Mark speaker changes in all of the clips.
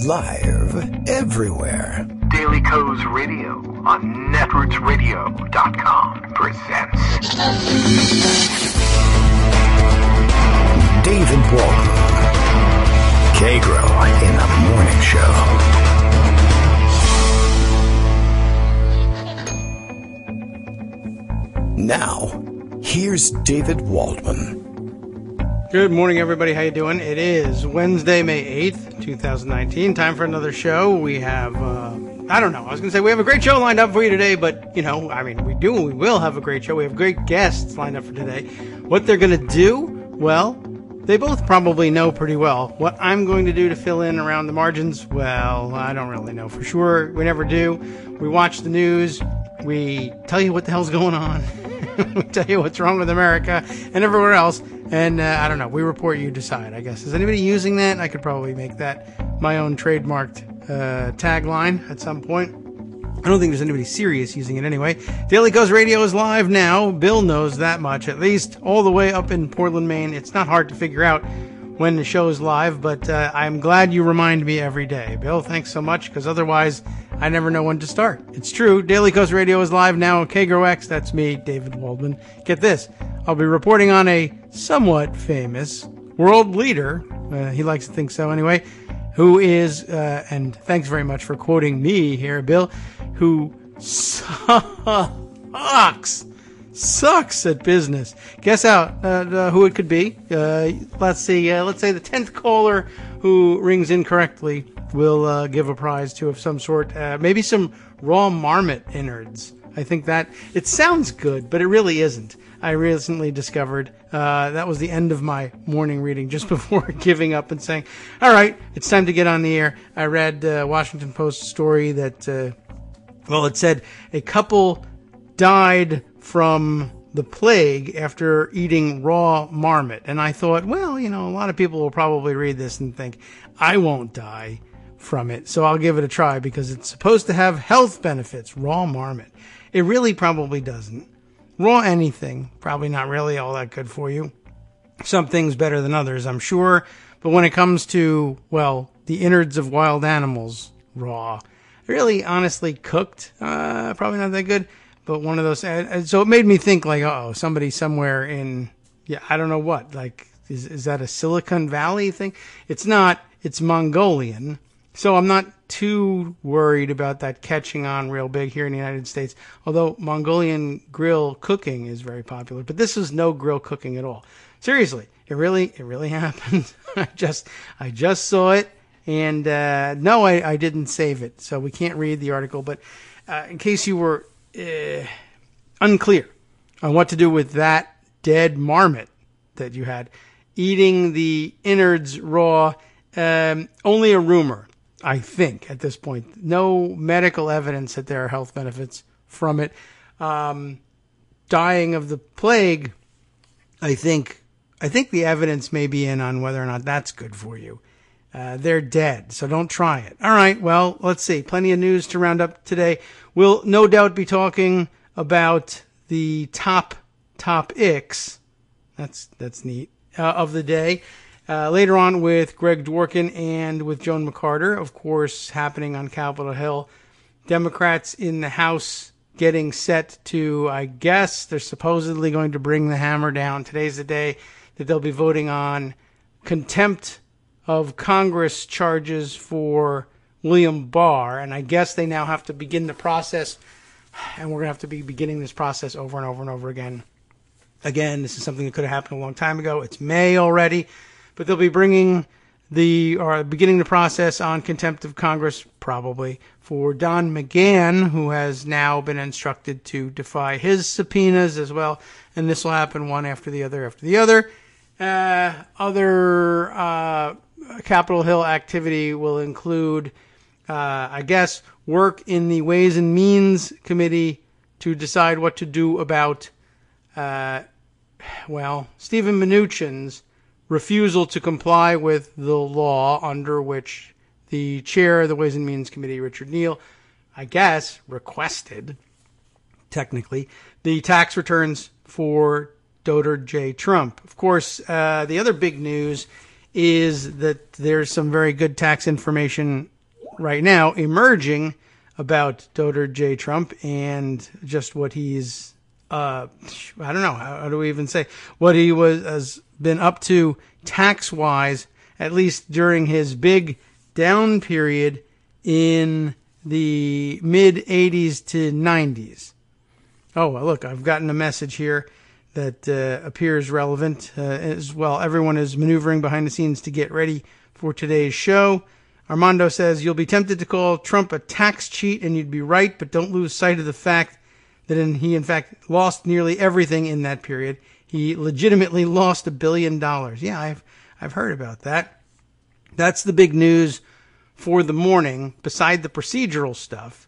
Speaker 1: Live everywhere.
Speaker 2: Daily Co's Radio on netrootsradio.com presents
Speaker 1: David Waldman. Kagro in the Morning Show. Now, here's David Waldman.
Speaker 3: Good morning, everybody. How you doing? It is Wednesday, May 8th, 2019. Time for another show. We have, I don't know. I was going to say we have a great show lined up for you today, but, we will have a great show. We have great guests lined up for today. What they're going to do? Well, they both probably know pretty well. What I'm going to do to fill in around the margins? Well, I don't really know for sure. We never do. We watch the news. We tell you what the hell's going on. We tell you what's wrong with America and everywhere else. And I don't know. We report, you decide, I guess. Is anybody using that? I could probably make that my own trademarked tagline at some point. I don't think there's anybody serious using it anyway. Daily Co's Radio is live now. Bill knows that much, at least all the way up in Portland, Maine. It's not hard to figure out when the show is live, but I'm glad you remind me every day. Bill, thanks so much, because otherwise I never know when to start. It's true. Daily Co's Radio is live now on Kagro X. That's me, David Waldman. Get this. I'll be reporting on a somewhat famous world leader. He likes to think so anyway. Who is, and thanks very much for quoting me here, Bill, who sucks at business. Guess out who it could be. Let's see. Let's say the 10th caller who rings incorrectly will give a prize to of some sort. Maybe some raw marmot innards. I think that it sounds good, but it really isn't. I recently discovered that was the end of my morning reading just before giving up and saying, all right, it's time to get on the air. I read a Washington Post story that, it said a couple died from the plague after eating raw marmot. And I thought, well, a lot of people will probably read this and think, I won't die from it. So I'll give it a try because it's supposed to have health benefits, raw marmot. It really probably doesn't. Raw anything, probably not really all that good for you. Some things better than others, I'm sure. But when it comes to, the innards of wild animals, raw, really honestly cooked, probably not that good. But one of those, so it made me think somebody somewhere in, I don't know what, is that a Silicon Valley thing? It's not, it's Mongolian. So I'm not too worried about that catching on real big here in the United States, although Mongolian grill cooking is very popular. But this is no grill cooking at all. Seriously, it really happened. I just saw it, and no, I didn't save it, so we can't read the article. But in case you were unclear on what to do with that dead marmot that you had, eating the innards raw, only a rumor. I think at this point, no medical evidence that there are health benefits from it. Dying of the plague, I think the evidence may be in on whether or not that's good for you. They're dead, so don't try it. All right, well, let's see. Plenty of news to round up today. We'll no doubt be talking about the top icks. That's neat of the day. Later on with Greg Dworkin and with Joan McCarter, of course, happening on Capitol Hill. Democrats in the House getting set to, I guess, they're supposedly going to bring the hammer down. Today's the day that they'll be voting on contempt of Congress charges for William Barr. And I guess they now have to begin the process, and we're going to have to be beginning this process over and over and over again. Again, this is something that could have happened a long time ago. It's May already. But they'll be beginning the process on contempt of Congress, probably, for Don McGahn, who has now been instructed to defy his subpoenas as well. And this will happen one after the other after the other. Other Capitol Hill activity will include, work in the Ways and Means Committee to decide what to do about, Stephen Mnuchin's refusal to comply with the law under which the chair of the Ways and Means Committee, Richard Neal, requested, technically, the tax returns for Donald J. Trump. Of course, the other big news is that there's some very good tax information right now emerging about Dr. J. Trump and just what he's, I don't know, how do we even say, what he has been up to tax-wise, at least during his big down period in the mid-'80s to '90s. Oh, well, look, I've gotten a message here that appears relevant as well. Everyone is maneuvering behind the scenes to get ready for today's show. Armando says, you'll be tempted to call Trump a tax cheat, and you'd be right, but don't lose sight of the fact that he, in fact, lost nearly everything in that period. He legitimately lost $1 billion. Yeah, I've heard about that. That's the big news for the morning, beside the procedural stuff.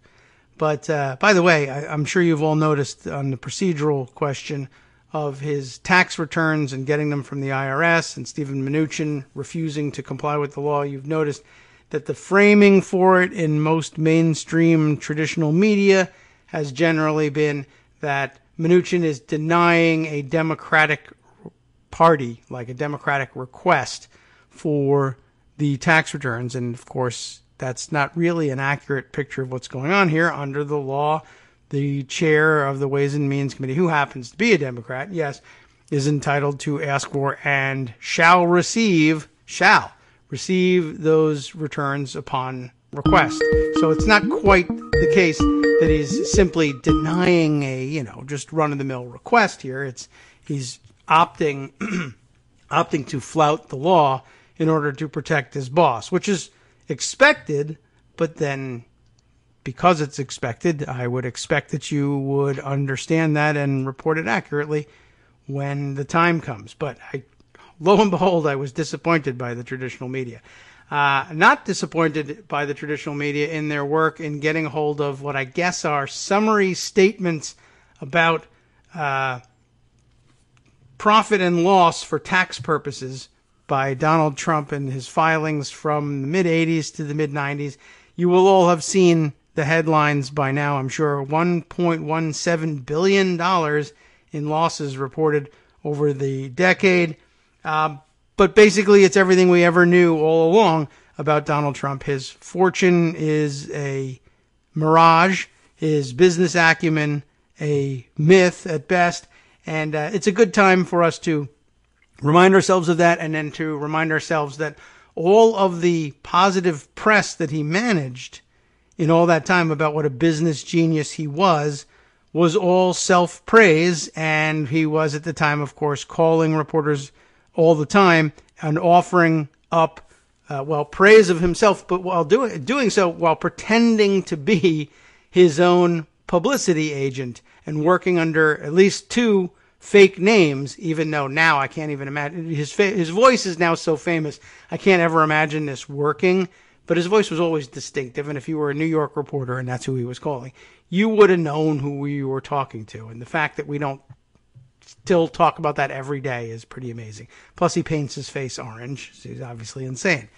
Speaker 3: But by the way, I'm sure you've all noticed on the procedural question of his tax returns and getting them from the IRS and Stephen Mnuchin refusing to comply with the law, you've noticed that the framing for it in most mainstream traditional media has generally been that Mnuchin is denying a Democratic party, like a Democratic request for the tax returns. And, of course, that's not really an accurate picture of what's going on here. Under the law, the chair of the Ways and Means Committee, who happens to be a Democrat, yes, is entitled to ask for and shall receive those returns upon request. So it's not quite the case that he's simply denying a, just run-of-the-mill request here. He's opting to flout the law in order to protect his boss, which is expected, but then because it's expected, I would expect that you would understand that and report it accurately when the time comes. But lo and behold, I was disappointed by the traditional media. Not disappointed by the traditional media in their work in getting a hold of what I guess are summary statements about profit and loss for tax purposes by Donald Trump and his filings from the mid-'80s to the mid-'90s. You will all have seen the headlines by now, I'm sure. $1.17 billion in losses reported over the decade. But basically, it's everything we ever knew all along about Donald Trump. His fortune is a mirage, his business acumen a myth at best, and it's a good time for us to remind ourselves of that, and then to remind ourselves that all of the positive press that he managed in all that time about what a business genius he was all self-praise, and he was at the time, of course, calling reporters all the time and offering up, praise of himself, but while doing so while pretending to be his own publicity agent and working under at least two fake names, even though now I can't even imagine. His voice is now so famous, I can't ever imagine this working, but his voice was always distinctive, and if you were a New York reporter and that's who he was calling, you would have known who you were talking to. And the fact that we don't still talk about that every day is pretty amazing. Plus, he paints his face orange, so he's obviously insane.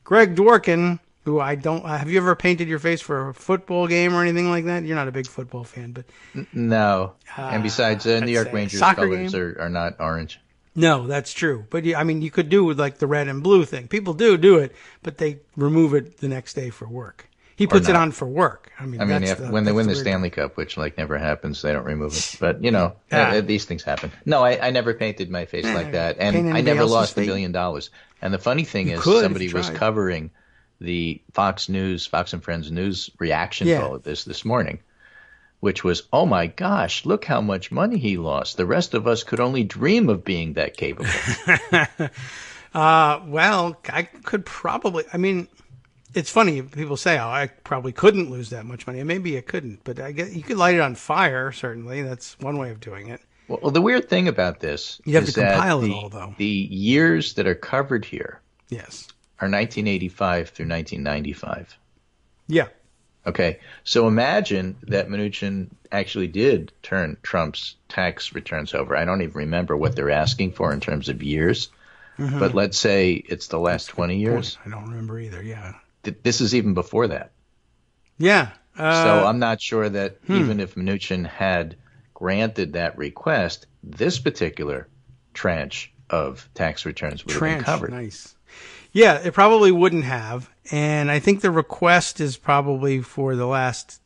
Speaker 3: Greg Dworkin, who have you ever painted your face for a football game or anything like that? You're not a big football fan, but
Speaker 4: no. And besides, New York Rangers colors are not orange.
Speaker 3: No, that's true. But you could do like the red and blue thing. People do it, but they remove it the next day for work. He puts it on for work.
Speaker 4: When they win the Stanley Cup, which never happens, they don't remove it. But these things happen. No, I never painted my face like that, and I never lost $1 billion. And the funny thing is, somebody was covering the Fox and Friends News reaction to this morning, which was, oh my gosh, look how much money he lost. The rest of us could only dream of being that capable.
Speaker 3: I could probably, it's funny, people say, I probably couldn't lose that much money. Maybe I couldn't, but I guess you could light it on fire, certainly. That's one way of doing it.
Speaker 4: Well, the weird thing about this
Speaker 3: you have to compile it all, though.
Speaker 4: The years that are covered here are 1985 through 1995.
Speaker 3: Yeah.
Speaker 4: Okay, so imagine that Mnuchin actually did turn Trump's tax returns over. I don't even remember what they're asking for in terms of years, but let's say it's the last 20 years.
Speaker 3: I don't remember either, yeah.
Speaker 4: This is even before that.
Speaker 3: Yeah.
Speaker 4: So I'm not sure that even if Mnuchin had granted that request, this particular tranche of tax returns would have been covered.
Speaker 3: Nice. Yeah, it probably wouldn't have. And I think the request is probably for the last,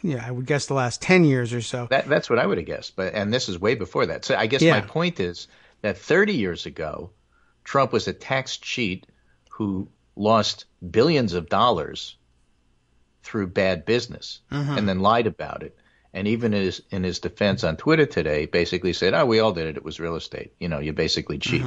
Speaker 3: I would guess the last 10 years or so.
Speaker 4: That's what I would have guessed. And this is way before that. So I guess my point is that 30 years ago, Trump was a tax cheat who lost billions of dollars through bad business and then lied about it. And even in his defense on Twitter today, basically said, "Oh, we all did it. It was real estate. You basically cheat."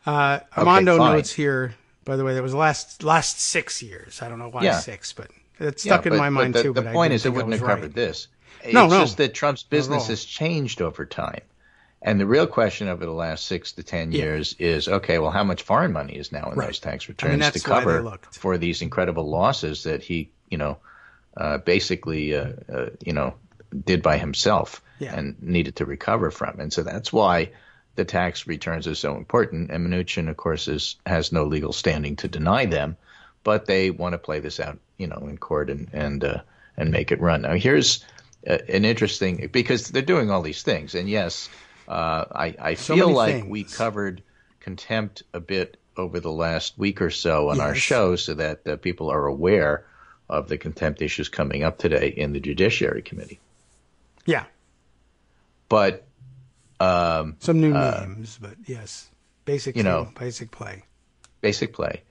Speaker 3: Armando notes here, by the way, that was last 6 years. I don't know why 6, but it stuck in my mind too.
Speaker 4: The point is, it wouldn't have covered this. It's just that Trump's business has changed over time. And the real question over the last 6 to 10 years is, okay, well, how much foreign money is now in those tax returns to cover for these incredible losses that he, basically, did by himself and needed to recover from. And so that's why the tax returns are so important. And Mnuchin, of course, has no legal standing to deny them, but they want to play this out, in court and make it run. Now, here's an interesting, because they're doing all these things. And yes, I feel like we covered contempt a bit over the last week or so on our show so that people are aware of the contempt issues coming up today in the Judiciary Committee.
Speaker 3: Yeah.
Speaker 4: But
Speaker 3: some new names, but yes. Basic play. Basic play.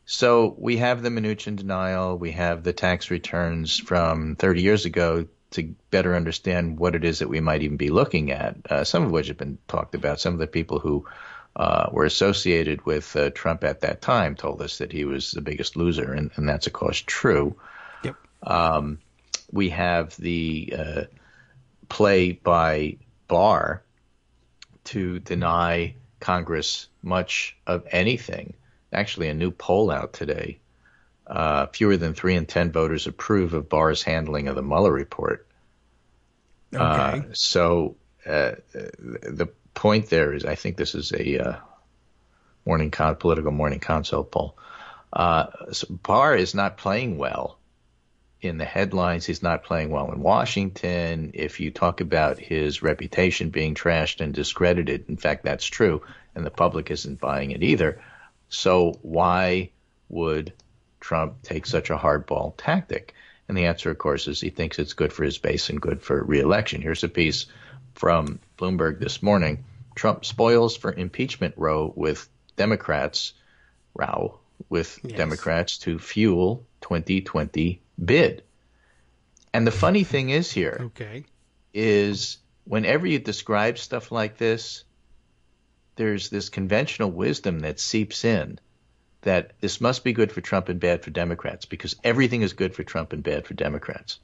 Speaker 4: So we have the Mnuchin denial, we have the tax returns from 30 years ago to better understand what it is that we might even be looking at, some of which have been talked about. Some of the people who were associated with Trump at that time told us that he was the biggest loser, and that's, of course, true.
Speaker 3: Yep.
Speaker 4: We have the play by Barr to deny Congress much of anything. Actually, a new poll out today. Fewer than 3 in 10 voters approve of Barr's handling of the Mueller report.
Speaker 3: Okay.
Speaker 4: So the point there is, I think this is a political morning consult poll. So Barr is not playing well in the headlines. He's not playing well in Washington. If you talk about his reputation being trashed and discredited, in fact, that's true, and the public isn't buying it either. So why would Trump take such a hardball tactic? And the answer, of course, is he thinks it's good for his base and good for re-election. Here's a piece from Bloomberg this morning. Trump spoils for impeachment row with Democrats to fuel 2020 bid. And the funny thing is here is whenever you describe stuff like this, there's this conventional wisdom that seeps in that this must be good for Trump and bad for Democrats because everything is good for Trump and bad for Democrats.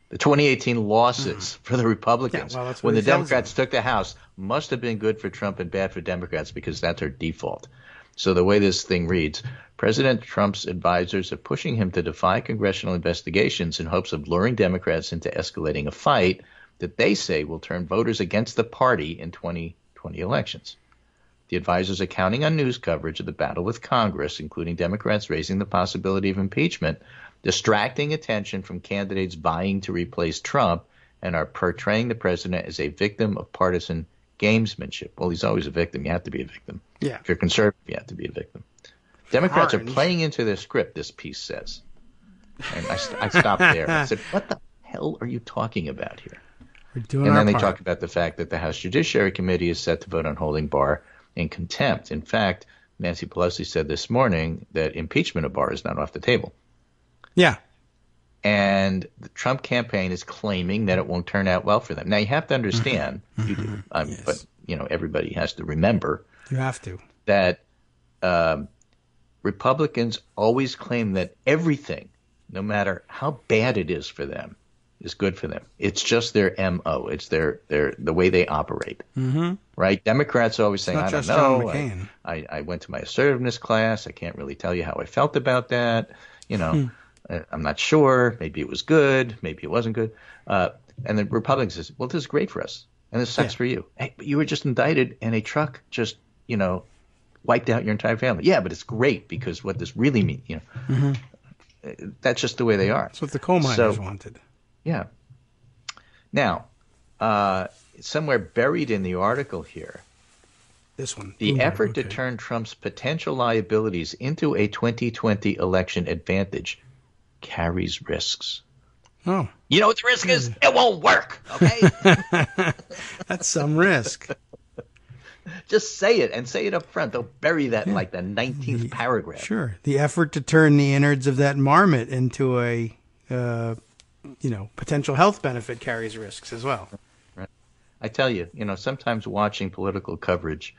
Speaker 4: The 2018 losses for the Republicans when the Democrats took the House must have been good for Trump and bad for Democrats because that's our default. So the way this thing reads, President Trump's advisors are pushing him to defy congressional investigations in hopes of luring Democrats into escalating a fight that they say will turn voters against the party in 2020 elections. The advisors are counting on news coverage of the battle with Congress, including Democrats raising the possibility of impeachment, distracting attention from candidates vying to replace Trump, and are portraying the president as a victim of partisan gamesmanship. Well, he's always a victim. You have to be a victim.
Speaker 3: Yeah.
Speaker 4: If you're conservative, you have to be a victim. Democrats are playing into their script, this piece says. And I stopped there. I said, what the hell are you talking about here? And then they talk about the fact that the House Judiciary Committee is set to vote on holding Barr in contempt. In fact, Nancy Pelosi said this morning that impeachment of Barr is not off the table.
Speaker 3: Yeah.
Speaker 4: And the Trump campaign is claiming that it won't turn out well for them. Now, you have to understand, you do, but everybody has to remember.
Speaker 3: You have to.
Speaker 4: That Republicans always claim that everything, no matter how bad it is for them, is good for them. It's just their MO. It's the way they operate.
Speaker 3: Mm-hmm.
Speaker 4: Right? Democrats always saying, I don't know.
Speaker 3: I
Speaker 4: went to my assertiveness class. I can't really tell you how I felt about that. I'm not sure. Maybe it was good. Maybe it wasn't good. And the Republicans says, well, this is great for us. And this sucks for you. Hey, but you were just indicted and a truck just, wiped out your entire family. Yeah, but it's great because what this really means, that's just the way they are.
Speaker 3: That's what the coal miners wanted.
Speaker 4: Yeah. Now, somewhere buried in the article here
Speaker 3: This one.
Speaker 4: The
Speaker 3: Bloomberg,
Speaker 4: effort to turn Trump's potential liabilities into a 2020 election advantage carries risks.
Speaker 3: Oh.
Speaker 4: You know what the risk is? It won't work, okay?
Speaker 3: That's some risk.
Speaker 4: Just say it, and say it up front. They'll bury that in like the 19th paragraph.
Speaker 3: Sure. The effort to turn the innards of that marmot into a, potential health benefit carries risks as well.
Speaker 4: Right. I tell you, sometimes watching political coverage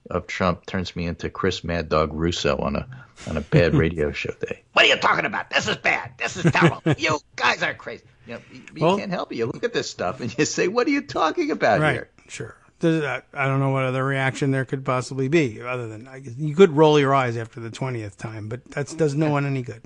Speaker 4: of Trump turns me into Chris Mad Dog Russo on a bad radio show day. What are you talking about? This is bad. This is terrible. You guys are crazy. You can't help it. You look at this stuff and you say, what are you talking about here?
Speaker 3: Sure. I don't know what other reaction there could possibly be, other than you could roll your eyes after the 20th time, but that does no one any good.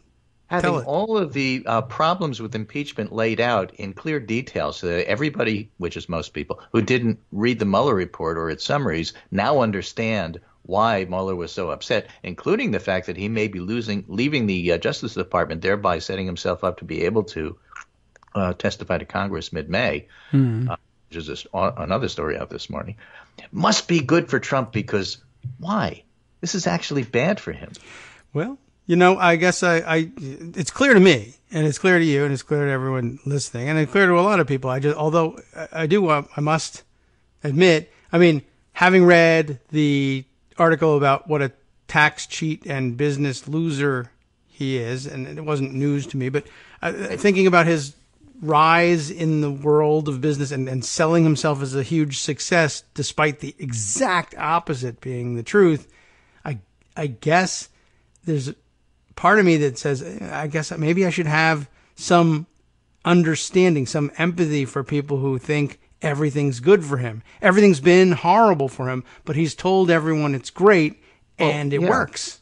Speaker 4: Having all of the problems with impeachment laid out in clear detail so that everybody, which is most people, who didn't read the Mueller report or its summaries now understand why Mueller was so upset, including the fact that he may be leaving the Justice Department, thereby setting himself up to be able to testify to Congress mid-May, which is another story out this morning. It must be good for Trump because why? This is actually bad for him.
Speaker 3: Well, I guess it's clear to me, and it's clear to you, and it's clear to everyone listening, and it's clear to a lot of people. I must admit, having read the article about what a tax cheat and business loser he is, and it wasn't news to me, but thinking about his rise in the world of business and selling himself as a huge success, despite the exact opposite being the truth, I guess there's part of me that says, I guess maybe I should have some understanding, some empathy for people who think everything's good for him. Everything's been horrible for him, but he's told everyone it's great and it works.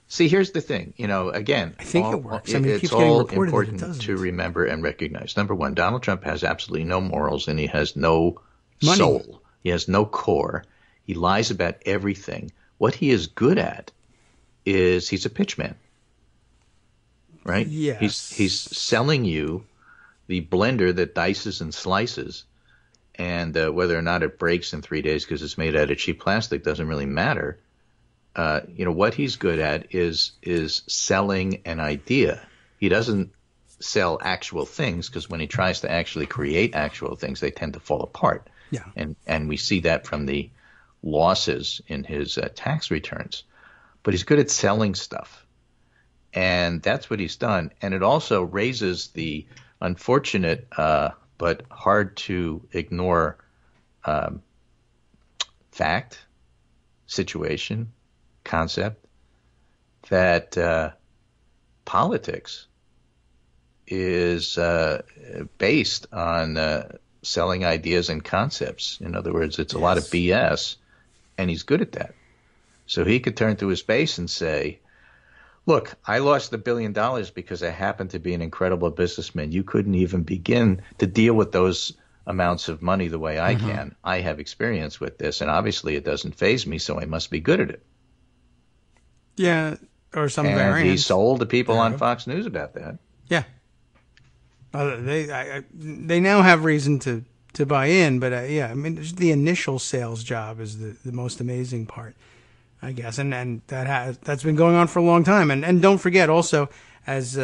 Speaker 4: See, here's the thing. Again,
Speaker 3: I think it works.
Speaker 4: It's all important to remember and recognize. Number one, Donald Trump has absolutely no morals and he has no soul. He has no core. He lies about everything. What he is good at is he's a pitchman. Right?
Speaker 3: Yes.
Speaker 4: He's selling you the blender that dices and slices, and whether or not it breaks in 3 days because it's made out of cheap plastic doesn't really matter. What he's good at is selling an idea. He doesn't sell actual things because when he tries to actually create actual things, they tend to fall apart.
Speaker 3: Yeah.
Speaker 4: And we see that from the losses in his tax returns. But he's good at selling stuff. And that's what he's done. And it also raises the unfortunate but hard to ignore fact, situation, concept that politics is based on selling ideas and concepts. In other words, it's a lot of BS, and he's good at that. So he could turn to his base and say, look, I lost $1 billion because I happen to be an incredible businessman. You couldn't even begin to deal with those amounts of money the way I can. I have experience with this, and obviously it doesn't faze me, so I must be good at it.
Speaker 3: Yeah, or some variant.
Speaker 4: And he sold to people on Fox News about that.
Speaker 3: Yeah. They now have reason to buy in, but the initial sales job is the most amazing part, I guess, and that's been going on for a long time. And don't forget also, as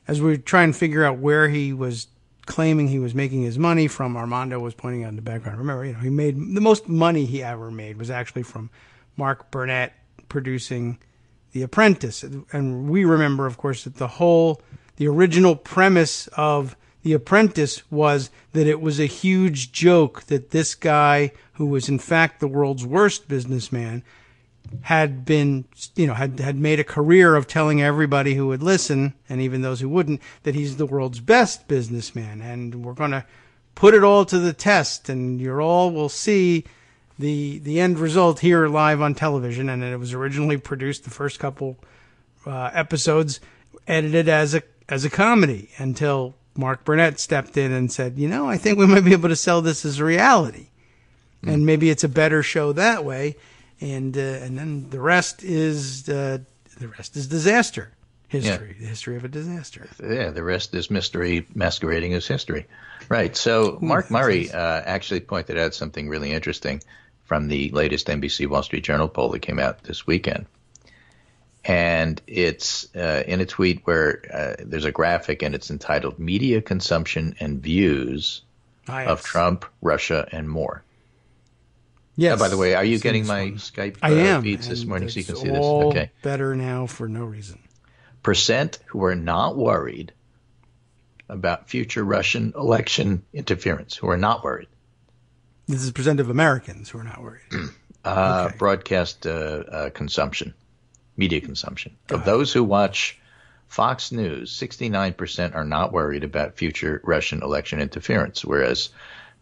Speaker 3: we try and figure out where he was claiming he was making his money from, Armando was pointing out in the background. Remember, he made the most money he ever made was actually from Mark Burnett producing The Apprentice, and we remember, of course, that the original premise of The Apprentice was that it was a huge joke that this guy, who was in fact the world's worst businessman, had been, had made a career of telling everybody who would listen, and even those who wouldn't, that he's the world's best businessman. And we're going to put it all to the test, and you all will see the end result here live on television. And it was originally produced, the first couple episodes, edited as a comedy, until Mark Burnett stepped in and said, I think we might be able to sell this as a reality. And maybe it's a better show that way. And then the rest is disaster history, the history of a disaster.
Speaker 4: Yeah, the rest is mystery masquerading as history. Right. So Mark Murray actually pointed out something really interesting. from the latest NBC Wall Street Journal poll that came out this weekend. And it's in a tweet where there's a graphic, and it's entitled Media Consumption and Views of Trump, Russia, and More.
Speaker 3: Yes.
Speaker 4: By the way, are you getting my Skype feeds this morning so you can see this?
Speaker 3: Okay. Better now for no reason.
Speaker 4: Percent who are not worried about future Russian election interference, who are not worried.
Speaker 3: This is percent of Americans who are not worried.
Speaker 4: Okay. Broadcast consumption, media consumption. Of those who watch Fox News, 69% are not worried about future Russian election interference, whereas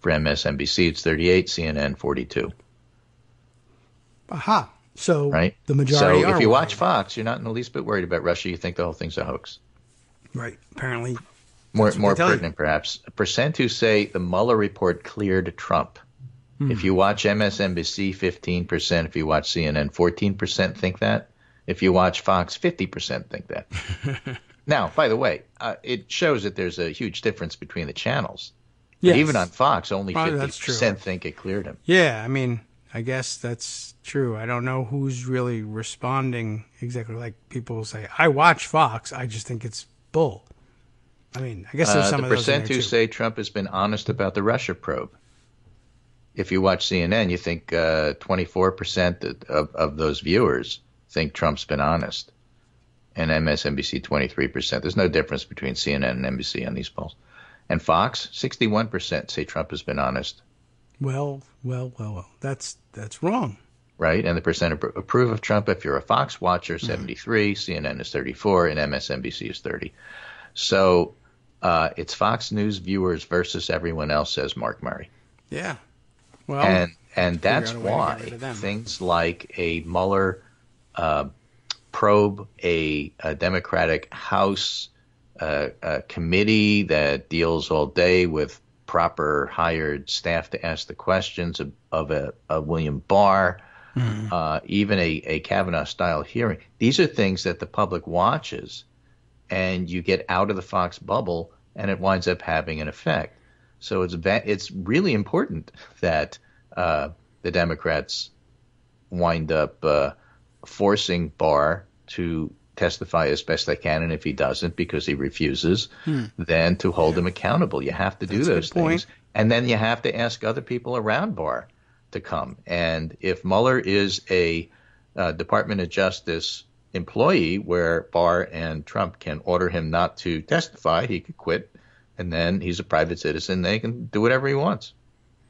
Speaker 4: for MSNBC it's 38, CNN 42.
Speaker 3: Aha. So
Speaker 4: right?
Speaker 3: The majority
Speaker 4: So
Speaker 3: are
Speaker 4: if you
Speaker 3: worried.
Speaker 4: watch Fox, you're not in the least bit worried about Russia. You think the whole thing's a hoax.
Speaker 3: Right. Apparently.
Speaker 4: More pertinent, perhaps. A percent who say the Mueller report cleared Trump. If you watch MSNBC, 15%. If you watch CNN, 14% think that. If you watch Fox, 50% think that. Now, by the way, it shows that there's a huge difference between the channels.
Speaker 3: Yes.
Speaker 4: But even on Fox, only
Speaker 3: Probably
Speaker 4: 50% think it cleared him.
Speaker 3: Yeah, I mean, I guess that's true. I don't know who's really responding exactly. Like people say, I watch Fox. I just think it's bull. I mean, I guess there's some of those in there,
Speaker 4: the percent who
Speaker 3: too.
Speaker 4: say Trump has been honest about the Russia probe. If you watch CNN, you think 24% of those viewers think Trump's been honest. And MSNBC, 23%. There's no difference between CNN and NBC on these polls. And Fox, 61% say Trump has been honest.
Speaker 3: Well. That's wrong.
Speaker 4: Right? And the percent approve of Trump, if you're a Fox watcher, 73, CNN is 34, and MSNBC is 30. So it's Fox News viewers versus everyone else, says Mark Murray.
Speaker 3: Yeah. Well,
Speaker 4: and that's why things like a Mueller probe, a Democratic House committee that deals all day with proper hired staff to ask the questions of a William Barr, even a Kavanaugh-style hearing. These are things that the public watches, and you get out of the Fox bubble, and it winds up having an effect. So it's really important that the Democrats wind up forcing Barr to testify as best they can, and if he doesn't because he refuses, then to hold him accountable. You have to do those things, and then you have to ask other people around Barr to come. And if Mueller is a Department of Justice employee where Barr and Trump can order him not to testify, he could quit. And then he's a private citizen. They can do whatever he wants.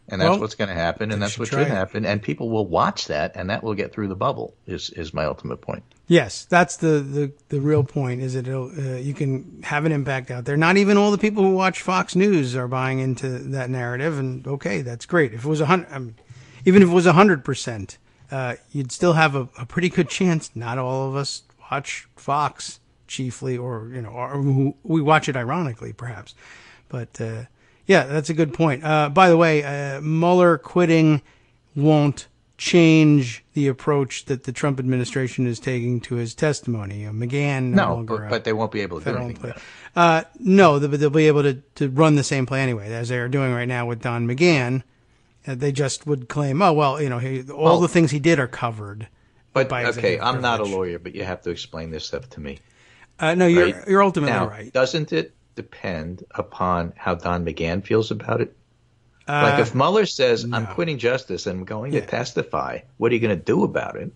Speaker 4: And that's what's going to happen, and that's what should happen. And people will watch that, and that will get through the bubble, is my ultimate point.
Speaker 3: Yes, that's the real point, is that you can have an impact out there. Not even all the people who watch Fox News are buying into that narrative, and okay, that's great. If it was even if it was 100%, you'd still have a pretty good chance. Not all of us watch Fox chiefly, or we watch it ironically, perhaps. But yeah, that's a good point. By the way, Mueller quitting won't change the approach that the Trump administration is taking to his testimony. McGahn no longer,
Speaker 4: but they won't be able to do anything.
Speaker 3: No, but they'll be able to run the same play anyway, as they are doing right now with Don McGahn. They just would claim, all the things he did are covered.
Speaker 4: But okay, I'm not a lawyer, but you have to explain this stuff to me.
Speaker 3: No, you're ultimately right.
Speaker 4: Doesn't it depend upon how Don McGahn feels about it? Like if Mueller says, I'm quitting justice and I'm going to testify, what are you going to do about it?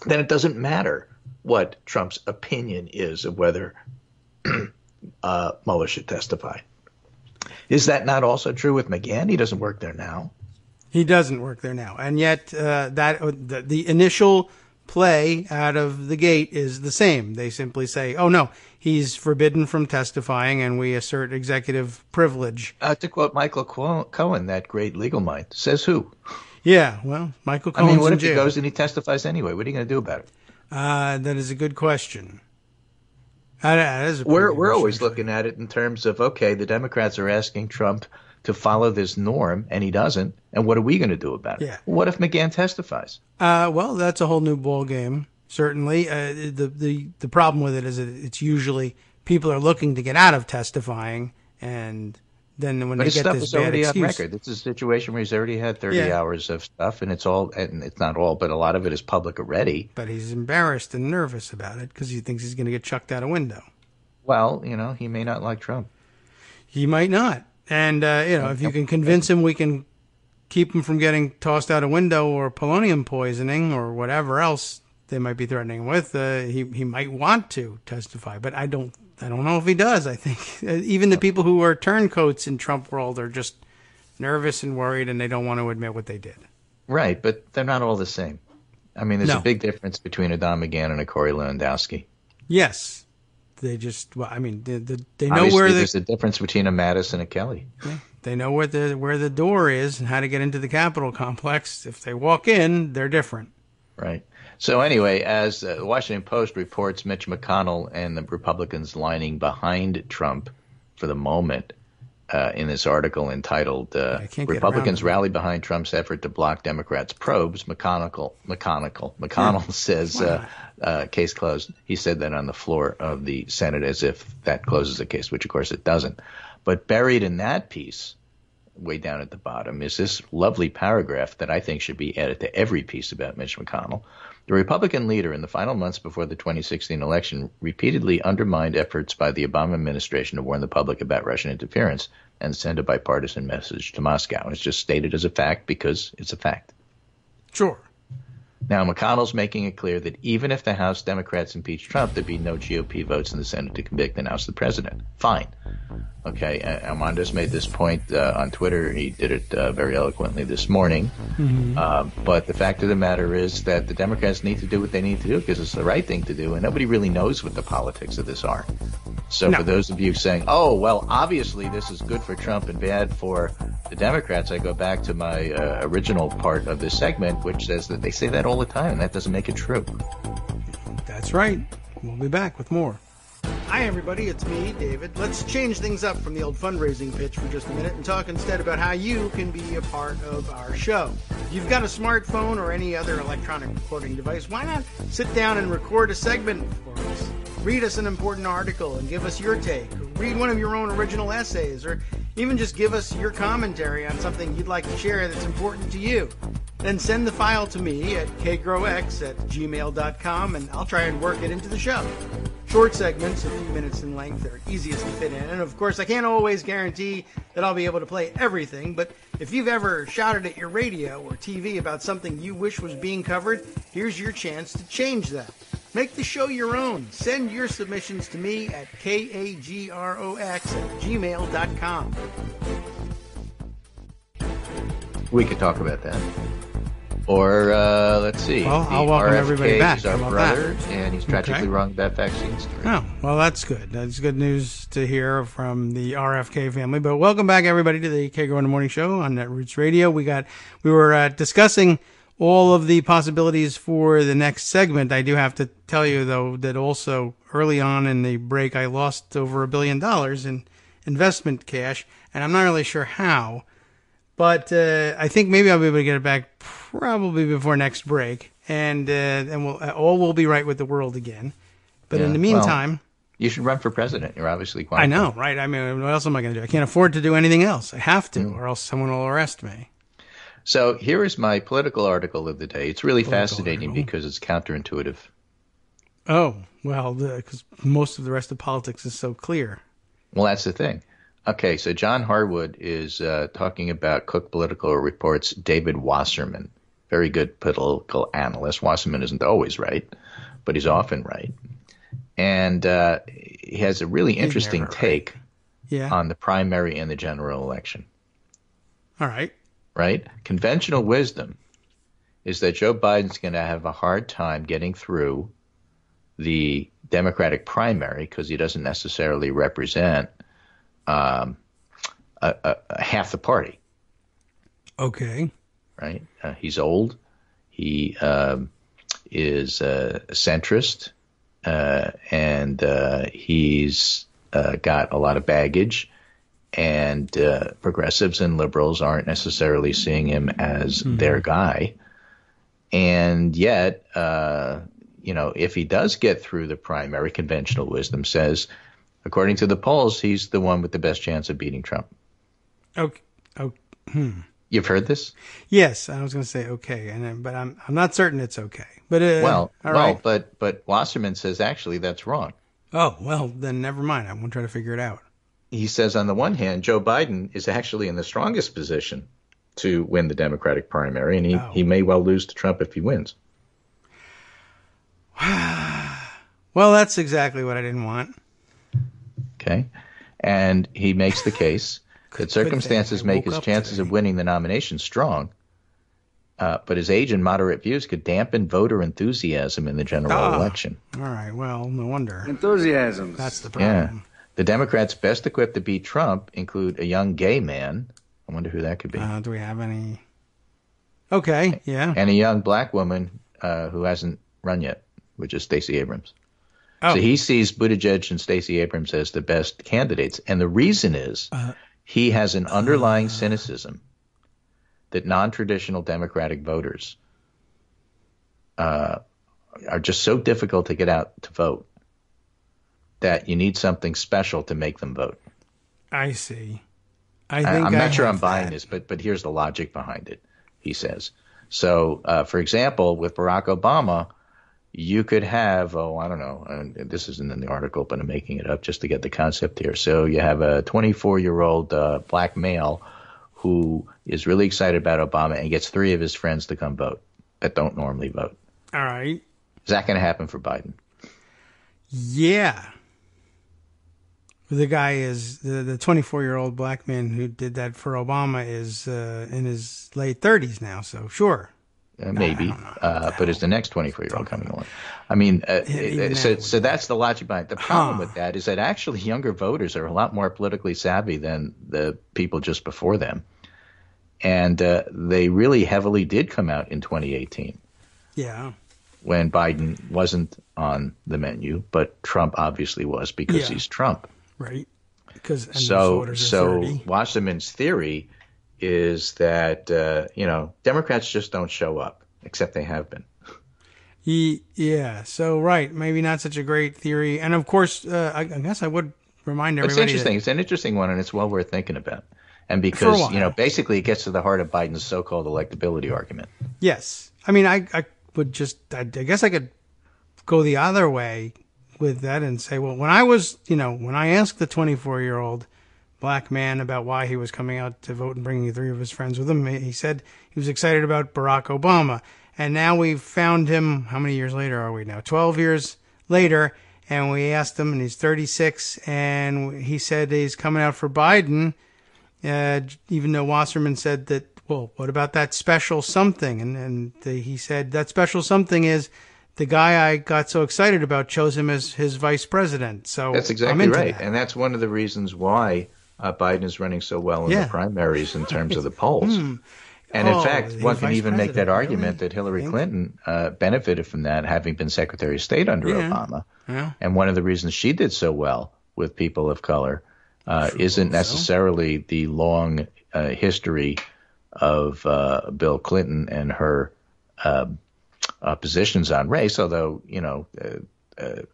Speaker 4: Then it doesn't matter what Trump's opinion is of whether Mueller should testify. Is that not also true with McGahn? He doesn't work there now.
Speaker 3: He doesn't work there now. And yet the initial play out of the gate is the same. They simply say, oh, no, he's forbidden from testifying, and we assert executive privilege.
Speaker 4: To quote Michael Cohen, that great legal mind, says who?
Speaker 3: Yeah, well, Michael Cohen's in jail.
Speaker 4: What if he goes and he testifies anyway? What are you going to do about it?
Speaker 3: That is a good question. That is a
Speaker 4: we're always looking at it in terms of, okay, the Democrats are asking Trump to follow this norm, and he doesn't. And what are we going to do about it?
Speaker 3: Yeah.
Speaker 4: What if McGahn testifies?
Speaker 3: Well, that's a whole new ball game. Certainly, the problem with it is that it's usually people are looking to get out of testifying, and then when
Speaker 4: but
Speaker 3: they
Speaker 4: his
Speaker 3: get
Speaker 4: stuff
Speaker 3: this
Speaker 4: is
Speaker 3: bad
Speaker 4: already
Speaker 3: excuse,
Speaker 4: on record. This is a situation where he's already had 30 hours of stuff, and it's not all, but a lot of it is public already.
Speaker 3: But he's embarrassed and nervous about it because he thinks he's going to get chucked out a window.
Speaker 4: Well, he may not like Trump.
Speaker 3: He might not. And, if you can convince him we can keep him from getting tossed out a window or polonium poisoning or whatever else they might be threatening him with, he might want to testify. But I don't know if he does. I think even the people who are turncoats in Trump world are just nervous and worried, and they don't want to admit what they did.
Speaker 4: Right, but they're not all the same. I mean, there's a big difference between a Don McGahn and a Corey Lewandowski.
Speaker 3: Yes. They just, they know
Speaker 4: Obviously,
Speaker 3: where
Speaker 4: there's a difference between a Mattis and a Kelly.
Speaker 3: Yeah, they know where the door is and how to get into the Capitol complex. If they walk in, they're different.
Speaker 4: Right. So anyway, as the Washington Post reports, Mitch McConnell and the Republicans lining behind Trump for the moment in this article entitled Republicans Rally Behind Trump's Effort to Block Democrats' Probes. McConnell says case closed. He said that on the floor of the Senate as if that closes the case, which of course it doesn't. But buried in that piece, way down at the bottom, is this lovely paragraph that I think should be added to every piece about Mitch McConnell. The Republican leader in the final months before the 2016 election repeatedly undermined efforts by the Obama administration to warn the public about Russian interference and send a bipartisan message to Moscow. It's just stated as a fact because it's a fact.
Speaker 3: Sure.
Speaker 4: Now, McConnell's making it clear that even if the House Democrats impeach Trump, there'd be no GOP votes in the Senate to convict and oust the president. Fine. Okay, Armando's made this point on Twitter. He did it very eloquently this morning. Mm-hmm. But the fact of the matter is that the Democrats need to do what they need to do because it's the right thing to do, and nobody really knows what the politics of this are. So for those of you saying, oh, well, obviously this is good for Trump and bad for the Democrats, I go back to my original part of this segment, which says that they say that all the time, and that doesn't make it true.
Speaker 3: That's right. We'll be back with more. Hi, everybody. It's me, David. Let's change things up from the old fundraising pitch for just a minute and talk instead about how you can be a part of our show. If you've got a smartphone or any other electronic recording device, why not sit down and record a segment for us? Read us an important article and give us your take. Or read one of your own original essays, or even just give us your commentary on something you'd like to share that's important to you. Then send the file to me at kagrox@gmail.com, and I'll try and work it into the show. Short segments, a few minutes in length, are easiest to fit in. And of course, I can't always guarantee that I'll be able to play everything, but if you've ever shouted at your radio or TV about something you wish was being covered, here's your chance to change that. Make the show your own. Send your submissions to me at kagrox@gmail.com.
Speaker 4: We could talk about that. Or, let's see.
Speaker 3: Well, I'll welcome everybody back.
Speaker 4: He's our brother, and he's tragically wrong about vaccines.
Speaker 3: Oh, well, that's good. That's good news to hear from the RFK family. But welcome back, everybody, to the Kagro in the Morning Show on Netroots Radio. We were discussing all of the possibilities for the next segment. I do have to tell you, though, that also early on in the break, I lost over $1 billion in investment cash, and I'm not really sure how. But I think maybe I'll be able to get it back probably before next break, and all will be right with the world again. But in the meantime,
Speaker 4: you should run for president. You're obviously qualified.
Speaker 3: I know, right? I mean, what else am I going to do? I can't afford to do anything else. I have to, or else someone will arrest me.
Speaker 4: So here is my political article of the day. It's really fascinating because it's counterintuitive.
Speaker 3: Oh, well, because most of the rest of politics is so clear.
Speaker 4: Well, that's the thing. Okay, so John Harwood is talking about Cook Political Report's David Wasserman, very good political analyst. Wasserman isn't always right, but he's often right. And he has a really interesting take on the primary and the general election.
Speaker 3: All right.
Speaker 4: Right? Conventional wisdom is that Joe Biden's going to have a hard time getting through the Democratic primary because he doesn't necessarily represent half the party.
Speaker 3: Okay.
Speaker 4: Right? He's old. He is a centrist, and he's got a lot of baggage. And progressives and liberals aren't necessarily seeing him as their guy. And yet, if he does get through the primary, conventional wisdom says, according to the polls, he's the one with the best chance of beating Trump.
Speaker 3: Okay. Oh,
Speaker 4: You've heard this?
Speaker 3: Yes, I was going to say okay, but I'm not certain it's okay. But all right.
Speaker 4: but Wasserman says actually that's wrong.
Speaker 3: Oh, well, then never mind. I won't try to figure it out.
Speaker 4: He says on the one hand, Joe Biden is actually in the strongest position to win the Democratic primary, and he may well lose to Trump if he wins.
Speaker 3: Well, that's exactly what I didn't want.
Speaker 4: Okay. And he makes the case that circumstances make his chances of winning the nomination strong, but his age and moderate views could dampen voter enthusiasm in the general election.
Speaker 3: All right. Well, no wonder.
Speaker 5: Enthusiasm.
Speaker 3: That's the problem.
Speaker 4: Yeah. The Democrats best equipped to beat Trump include a young gay man. I wonder who that could be.
Speaker 3: Do we have any? Okay, yeah.
Speaker 4: And a young black woman who hasn't run yet, which is Stacey Abrams.
Speaker 3: Oh.
Speaker 4: So he sees Buttigieg and Stacey Abrams as the best candidates. And the reason is he has an underlying cynicism that non-traditional Democratic voters are just so difficult to get out to vote that you need something special to make them vote.
Speaker 3: I see.
Speaker 4: I'm not sure I'm buying this, but here's the logic behind it, he says. So, for example, with Barack Obama, you could have, I don't know, and this isn't in the article, but I'm making it up just to get the concept here. So you have a 24-year-old black male who is really excited about Obama and gets 3 of his friends to come vote that don't normally vote.
Speaker 3: All right.
Speaker 4: Is that going to happen for Biden?
Speaker 3: Yeah. The guy is, the 24-year-old black man who did that for Obama is in his late 30s now, so sure.
Speaker 4: Maybe, but is the next 24-year-old coming along? I mean, so that's the logic behind it. The problem with that is that actually younger voters are a lot more politically savvy than the people just before them. And they really heavily did come out in 2018.
Speaker 3: Yeah. When
Speaker 4: Biden wasn't on the menu, but Trump obviously was because he's Trump.
Speaker 3: Right.
Speaker 4: So Wasserman's theory is that, Democrats just don't show up, except they have been.
Speaker 3: Yeah. So, right. Maybe not such a great theory. And, of course, I guess I would remind everybody.
Speaker 4: It's interesting. It's an interesting one, and it's well worth thinking about. And because, basically it gets to the heart of Biden's so-called electability argument.
Speaker 3: Yes. I mean, I guess I could go the other way with that and say, well, when I asked the 24-year-old black man about why he was coming out to vote and bringing 3 of his friends with him, he said he was excited about Barack Obama. And now we've found him, how many years later are we now? 12 years later, and we asked him, and he's 36, and he said he's coming out for Biden, even though Wasserman said that, well, what about that special something? And he said that special something is the guy I got so excited about chose him as his vice president. So
Speaker 4: that's exactly right. And that's one of the reasons why Biden is running so well in the primaries in terms of the polls. And in fact, one can even make that argument that Hillary Clinton benefited from that, having been Secretary of State under Obama. Yeah. And one of the reasons she did so well with people of color isn't necessarily the long history of Bill Clinton and her positions on race, although,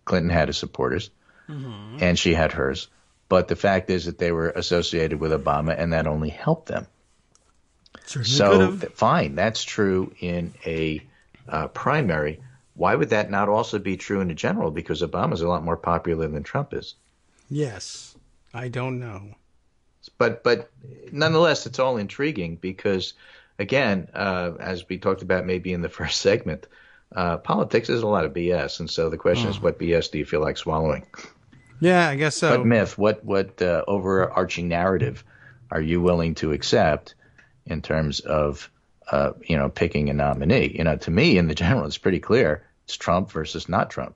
Speaker 4: Clinton had his supporters and she had hers. But the fact is that they were associated with Obama, and that only helped them. Fine, that's true in a primary. Why would that not also be true in a general? Because Obama's a lot more popular than Trump is.
Speaker 3: Yes, I don't know.
Speaker 4: But nonetheless, it's all intriguing because, again, as we talked about maybe in the first segment, politics is a lot of BS. And so the question is, what BS do you feel like swallowing?
Speaker 3: Yeah, I guess so.
Speaker 4: What myth, what overarching narrative are you willing to accept in terms of, picking a nominee? To me, in the general, it's pretty clear. It's Trump versus not Trump.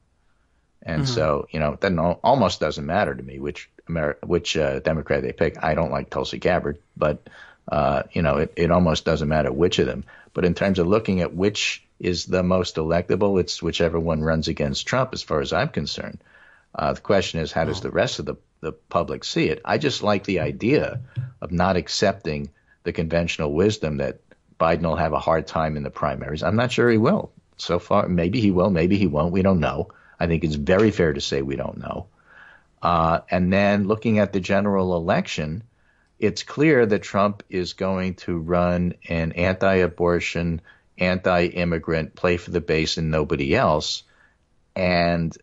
Speaker 4: And so, that almost doesn't matter to me which Democrat they pick. I don't like Tulsi Gabbard, but, it almost doesn't matter which of them. But in terms of looking at which is the most electable, it's whichever one runs against Trump as far as I'm concerned. The question is, how does the rest of the public see it? I just like the idea of not accepting the conventional wisdom that Biden will have a hard time in the primaries. I'm not sure he will. So far, maybe he will, maybe he won't. We don't know. I think it's very fair to say we don't know. And then looking at the general election, it's clear that Trump is going to run an anti-abortion, anti-immigrant, play for the base and nobody else. And,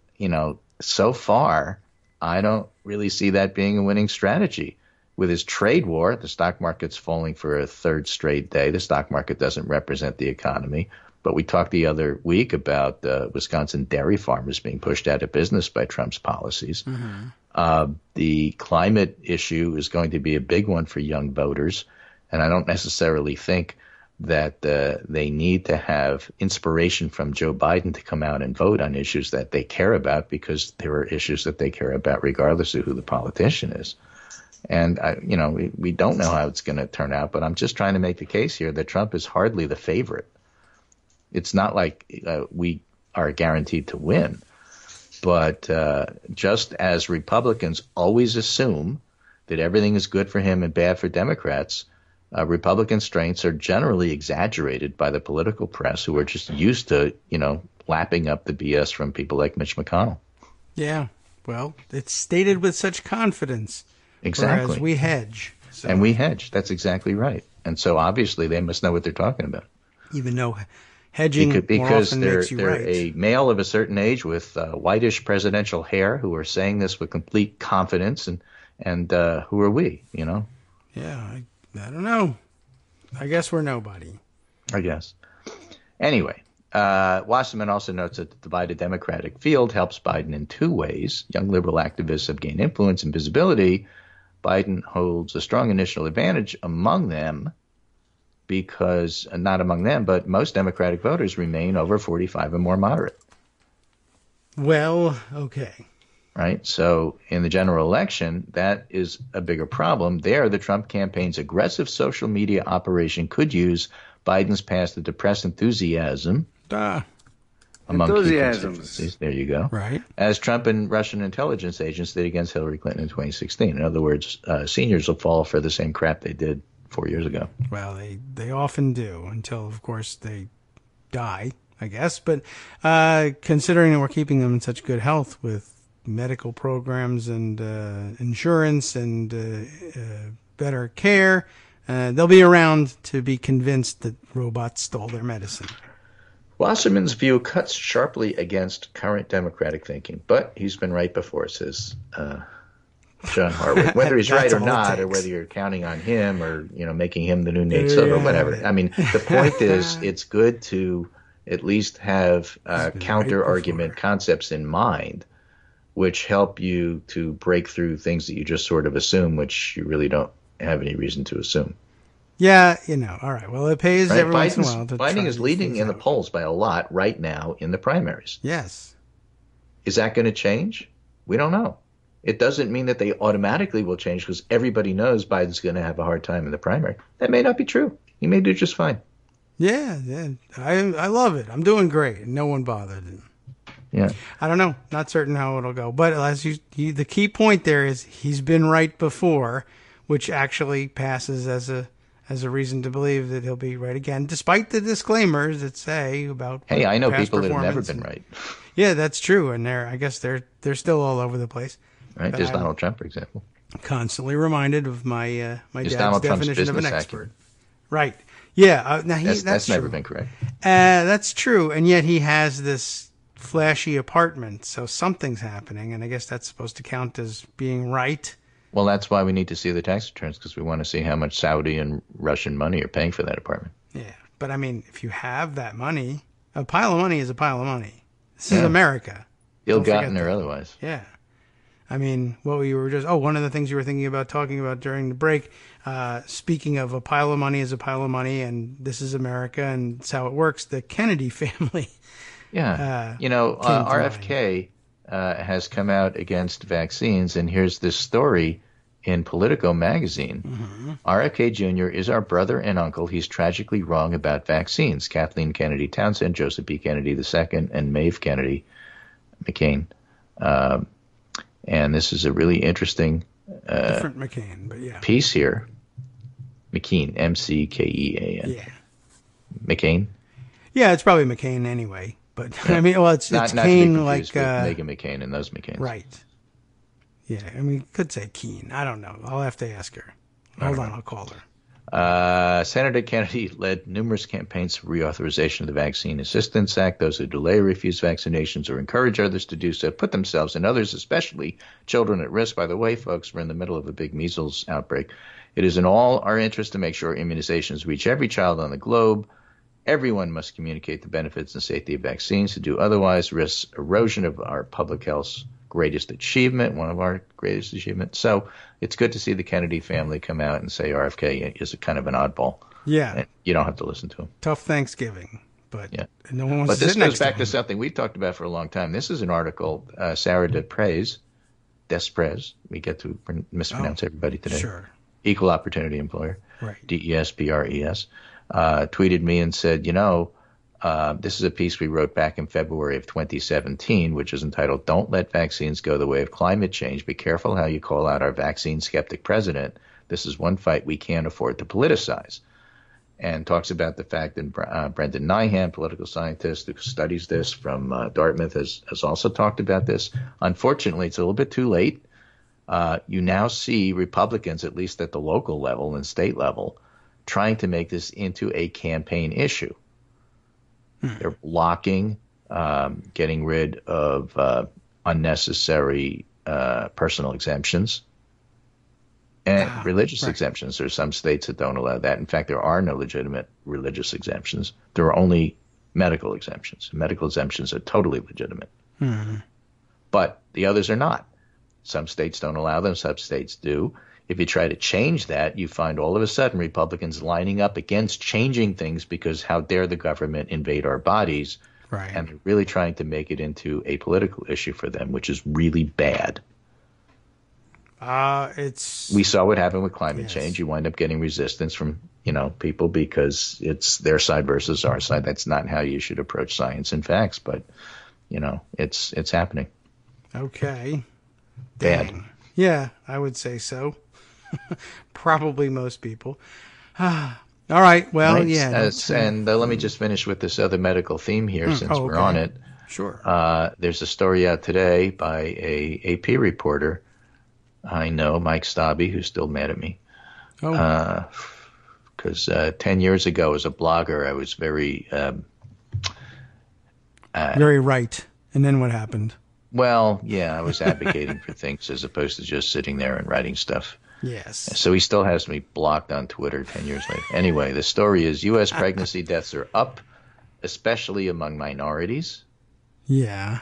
Speaker 4: so far, I don't really see that being a winning strategy. With his trade war, the stock market's falling for a third straight day. The stock market doesn't represent the economy. But we talked the other week about Wisconsin dairy farmers being pushed out of business by Trump's policies. Mm-hmm. The climate issue is going to be a big one for young voters. And I don't necessarily think that they need to have inspiration from Joe Biden to come out and vote on issues that they care about, because there are issues that they care about regardless of who the politician is. And, we don't know how it's going to turn out, but I'm just trying to make the case here that Trump is hardly the favorite. It's not like we are guaranteed to win, but just as Republicans always assume that everything is good for him and bad for Democrats, Republican strengths are generally exaggerated by the political press, who are just used to, lapping up the BS from people like Mitch McConnell.
Speaker 3: Yeah, well, it's stated with such confidence.
Speaker 4: Exactly.
Speaker 3: Whereas we hedge. So.
Speaker 4: And we hedge. That's exactly right. And so obviously they must know what they're talking about.
Speaker 3: Even though hedging more often makes you right.
Speaker 4: They're a male of a certain age with whitish presidential hair who are saying this with complete confidence. And who are we, Yeah,
Speaker 3: I don't know. I guess we're nobody.
Speaker 4: I guess. Anyway, Wasserman also notes that the divided Democratic field helps Biden in two ways. Young liberal activists have gained influence and visibility. Biden holds a strong initial advantage among them because, not among them, but most Democratic voters remain over 45 and more moderate.
Speaker 3: Well, okay.
Speaker 4: Right? So in the general election, that is a bigger problem. There, the Trump campaign's aggressive social media operation could use Biden's past to depress enthusiasm among key constituencies. There you go.
Speaker 3: Right.
Speaker 4: As Trump and Russian intelligence agents did against Hillary Clinton in 2016. In other words, seniors will fall for the same crap they did 4 years ago.
Speaker 3: Well, they often do, until, of course, they die, I guess. But considering that we're keeping them in such good health with medical programs and insurance and better care, they'll be around to be convinced that robots stole their medicine.
Speaker 4: Wasserman's view cuts sharply against current Democratic thinking, but he's been right before, says John Harwood. Whether he's right or not, or whether you're counting on him or making him the new Nate Silver, or whatever. I mean, the point is, it's good to at least have counter-argument concepts in mind, which help you to break through things that you just sort of assume, which you really don't have any reason to assume.
Speaker 3: Yeah, all right. Well, it pays every once in a while.
Speaker 4: Biden is leading in the polls by a lot right now in the primaries.
Speaker 3: Yes.
Speaker 4: Is that going to change? We don't know. It doesn't mean that they automatically will change because everybody knows Biden's going to have a hard time in the primary. That may not be true. He may do just fine.
Speaker 3: Yeah. I love it. I'm doing great. No one bothered.
Speaker 4: Yeah.
Speaker 3: I don't know. Not certain how it'll go. But as the key point there is he's been right before, which actually passes as a reason to believe that he'll be right again, despite the disclaimers that say about
Speaker 4: Hey, I know people that have never been right.
Speaker 3: Yeah, that's true. And I guess they're still all over the place.
Speaker 4: Right. There's Donald Trump, for example.
Speaker 3: Constantly reminded of my dad's
Speaker 4: Donald
Speaker 3: definition of an expert.
Speaker 4: Acumen.
Speaker 3: Right. Yeah. Now
Speaker 4: that's never been correct.
Speaker 3: That's true. And yet he has this flashy apartment. So something's happening. And I guess that's supposed to count as being right.
Speaker 4: Well, that's why we need to see the tax returns, because we want to see how much Saudi and Russian money are paying for that apartment.
Speaker 3: Yeah. But I mean, if you have that money, a pile of money is a pile of money. This is America.
Speaker 4: Ill-gotten or otherwise.
Speaker 3: Yeah. I mean, one of the things you were thinking about talking about during the break, speaking of a pile of money is a pile of money, and this is America, and it's how it works, the Kennedy family.
Speaker 4: Yeah. RFK has come out against vaccines, and here's this story in Politico magazine. Mm-hmm. RFK Jr. is our brother and uncle. He's tragically wrong about vaccines. Kathleen Kennedy Townsend, Joseph P. Kennedy II, and Maeve Kennedy McCain. And this is a really interesting
Speaker 3: different McCain, but yeah.
Speaker 4: Piece here. McCain, M-C-K-E-A-N.
Speaker 3: Yeah.
Speaker 4: McCain?
Speaker 3: Yeah, it's probably McCain anyway. But I mean, well, it's Kane like
Speaker 4: Meghan McCain and those McCains.
Speaker 3: Right. Yeah, I mean, you could say Keen. I don't know. I'll have to ask her. Hold on, I'll call her.
Speaker 4: Senator Kennedy led numerous campaigns for reauthorization of the Vaccine Assistance Act. Those who delay or refuse vaccinations or encourage others to do so put themselves and others, especially children, at risk. By the way, folks, we're in the middle of a big measles outbreak. It is in all our interest to make sure immunizations reach every child on the globe. Everyone must communicate the benefits and safety of vaccines. To do otherwise risks erosion of our public health's greatest achievement, one of our greatest achievements. So it's good to see the Kennedy family come out and say RFK is a kind of an oddball.
Speaker 3: Yeah.
Speaker 4: And you don't have to listen to him.
Speaker 3: Tough Thanksgiving. But
Speaker 4: yeah.
Speaker 3: No one wants
Speaker 4: but
Speaker 3: to
Speaker 4: this
Speaker 3: sit
Speaker 4: goes
Speaker 3: next
Speaker 4: back
Speaker 3: to
Speaker 4: to something we've talked about for a long time. This is an article, Sarah Desprez, we get to mispronounce everybody today.
Speaker 3: Sure.
Speaker 4: Equal opportunity employer.
Speaker 3: Right.
Speaker 4: DESPRES. Tweeted me and said, this is a piece we wrote back in February of 2017, which is entitled, "Don't Let Vaccines Go the Way of Climate Change. Be careful how you call out our vaccine skeptic president. This is one fight we can't afford to politicize." And talks about the fact that Brendan Nyhan, political scientist who studies this from Dartmouth, has also talked about this. Unfortunately, it's a little bit too late. You now see Republicans, at least at the local level and state level, trying to make this into a campaign issue. They're blocking, getting rid of unnecessary personal exemptions and religious exemptions. There are some states that don't allow that. In fact, there are no legitimate religious exemptions. There are only medical exemptions. Medical exemptions are totally legitimate. But the others are not. Some states don't allow them. Some states do. If you try to change that, you find all of a sudden Republicans lining up against changing things because how dare the government invade our bodies.
Speaker 3: Right.
Speaker 4: And they're really trying to make it into a political issue for them, which is really bad. We saw what happened with climate change. You wind up getting resistance from, people because it's their side versus our side. That's not how you should approach science and facts, but, it's happening.
Speaker 3: Okay.
Speaker 4: Bad.
Speaker 3: Dang. Yeah, I would say so. Probably most people. All right. Well,
Speaker 4: right.
Speaker 3: yeah.
Speaker 4: And let me just finish with this other medical theme here since we're on it.
Speaker 3: Sure.
Speaker 4: There's a story out today by a AP reporter. I know, Mike Stabby, who's still mad at me. Because 10 years ago as a blogger, I was very
Speaker 3: right. And then what happened?
Speaker 4: Well, yeah, I was advocating for things as opposed to just sitting there and writing stuff.
Speaker 3: Yes.
Speaker 4: So he still has me blocked on Twitter 10 years later. Anyway, the story is U.S. pregnancy deaths are up, especially among minorities.
Speaker 3: Yeah.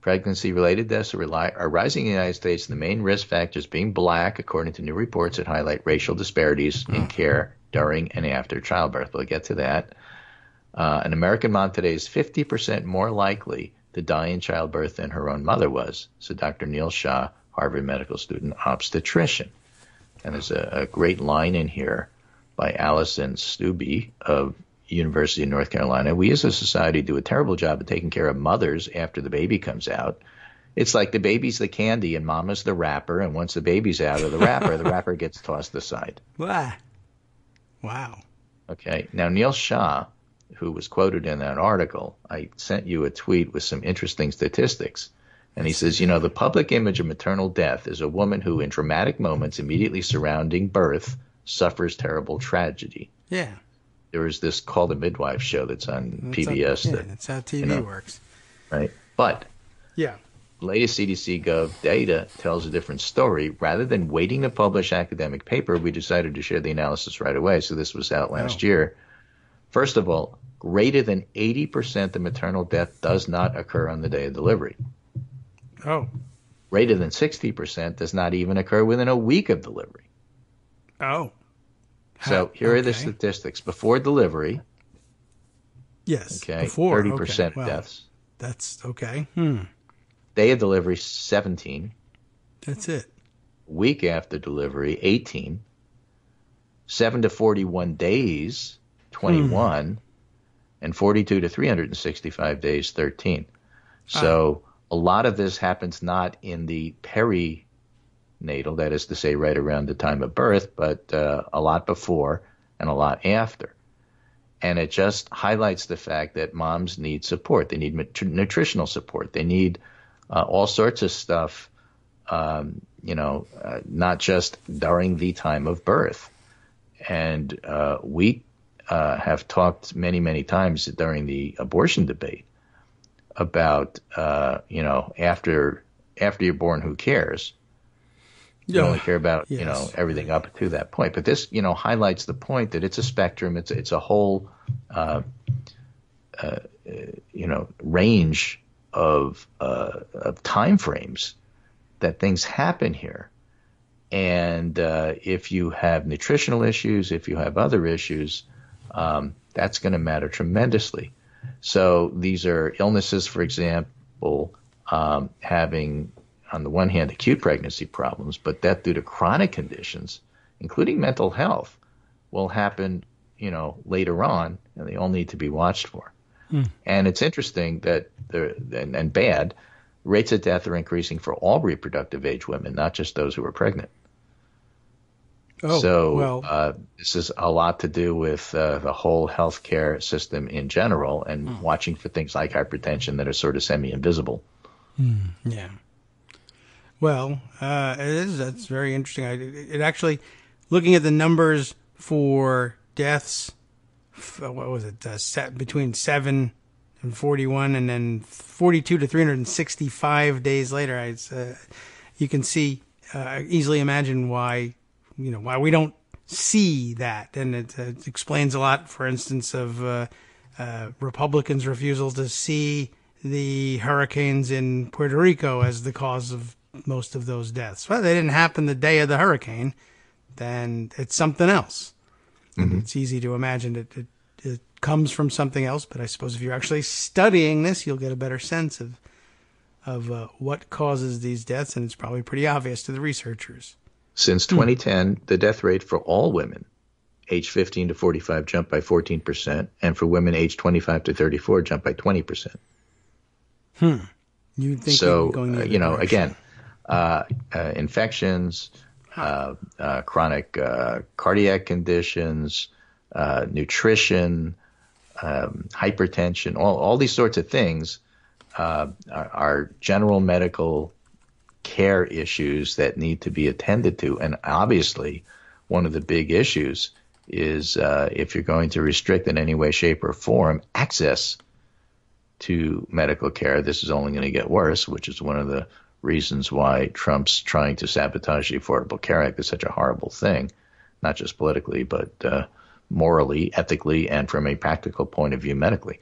Speaker 4: Pregnancy-related deaths are rising in the United States, the main risk factors being black, according to new reports that highlight racial disparities in care during and after childbirth. We'll get to that. An American mom today is 50% more likely to die in childbirth than her own mother was, said Dr. Neil Shah, Harvard medical student obstetrician. And there's a great line in here by Allison Stubbe of University of North Carolina. We as a society do a terrible job of taking care of mothers after the baby comes out. It's like the baby's the candy and mama's the wrapper, and once the baby's out of the wrapper gets tossed aside.
Speaker 3: Wow.
Speaker 4: Okay. Now, Neil Shah, who was quoted in that article, I sent you a tweet with some interesting statistics. And he says, the public image of maternal death is a woman who, in dramatic moments immediately surrounding birth, suffers terrible tragedy.
Speaker 3: Yeah.
Speaker 4: There is this Call the Midwife show that's on PBS.
Speaker 3: That's how TV works.
Speaker 4: Right. But
Speaker 3: yeah,
Speaker 4: latest CDC Gov data tells a different story. Rather than waiting to publish academic paper, we decided to share the analysis right away. So this was out last year. First of all, greater than 80% of maternal death does not occur on the day of delivery.
Speaker 3: Oh.
Speaker 4: Greater than 60% does not even occur within a week of delivery.
Speaker 3: Oh.
Speaker 4: So here are the statistics. Before delivery.
Speaker 3: Yes.
Speaker 4: Okay.
Speaker 3: Before.
Speaker 4: 30% deaths.
Speaker 3: That's okay.
Speaker 4: Day of delivery, 17.
Speaker 3: That's it.
Speaker 4: Week after delivery, 18. 7 to 41 days, 21. And 42 to 365 days, 13. So a lot of this happens not in the perinatal, that is to say right around the time of birth, but a lot before and a lot after. And it just highlights the fact that moms need support. They need nutritional support. They need all sorts of stuff not just during the time of birth. And we have talked many, many times during the abortion debate about, after you're born, who cares? You only care about,
Speaker 3: yes.
Speaker 4: Everything up to that point. But this, highlights the point that it's a spectrum. It's a whole, range of time frames that things happen here. And if you have nutritional issues, if you have other issues, that's going to matter tremendously. So these are illnesses, for example, having, on the one hand, acute pregnancy problems, but that due to chronic conditions, including mental health, will happen, later on, and they all need to be watched for. And it's interesting that and bad rates of death are increasing for all reproductive age women, not just those who are pregnant. This is a lot to do with the whole healthcare system in general, and watching for things like hypertension that are sort of semi-invisible.
Speaker 3: Yeah. Well, that's very interesting. It actually, looking at the numbers for deaths, what was it, between 7 and 41, and then 42 to 365 days later, you can see, easily imagine why we don't see that. And it explains a lot, for instance, of Republicans' refusal to see the hurricanes in Puerto Rico as the cause of most of those deaths. Well, they didn't happen the day of the hurricane, then it's something else. And it's easy to imagine it comes from something else, but I suppose if you're actually studying this, you'll get a better sense of what causes these deaths, and it's probably pretty obvious to the researchers.
Speaker 4: Since 2010, the death rate for all women age 15 to 45 jumped by 14%, and for women age 25 to 34 jumped by 20%.
Speaker 3: You think
Speaker 4: so?
Speaker 3: Going the other direction.
Speaker 4: Again, infections, chronic cardiac conditions, nutrition, hypertension, all these sorts of things are general medical care issues that need to be attended to. And obviously, one of the big issues is if you're going to restrict in any way, shape, or form access to medical care, this is only going to get worse, which is one of the reasons why Trump's trying to sabotage the Affordable Care Act is such a horrible thing, not just politically, but morally, ethically, and from a practical point of view, medically.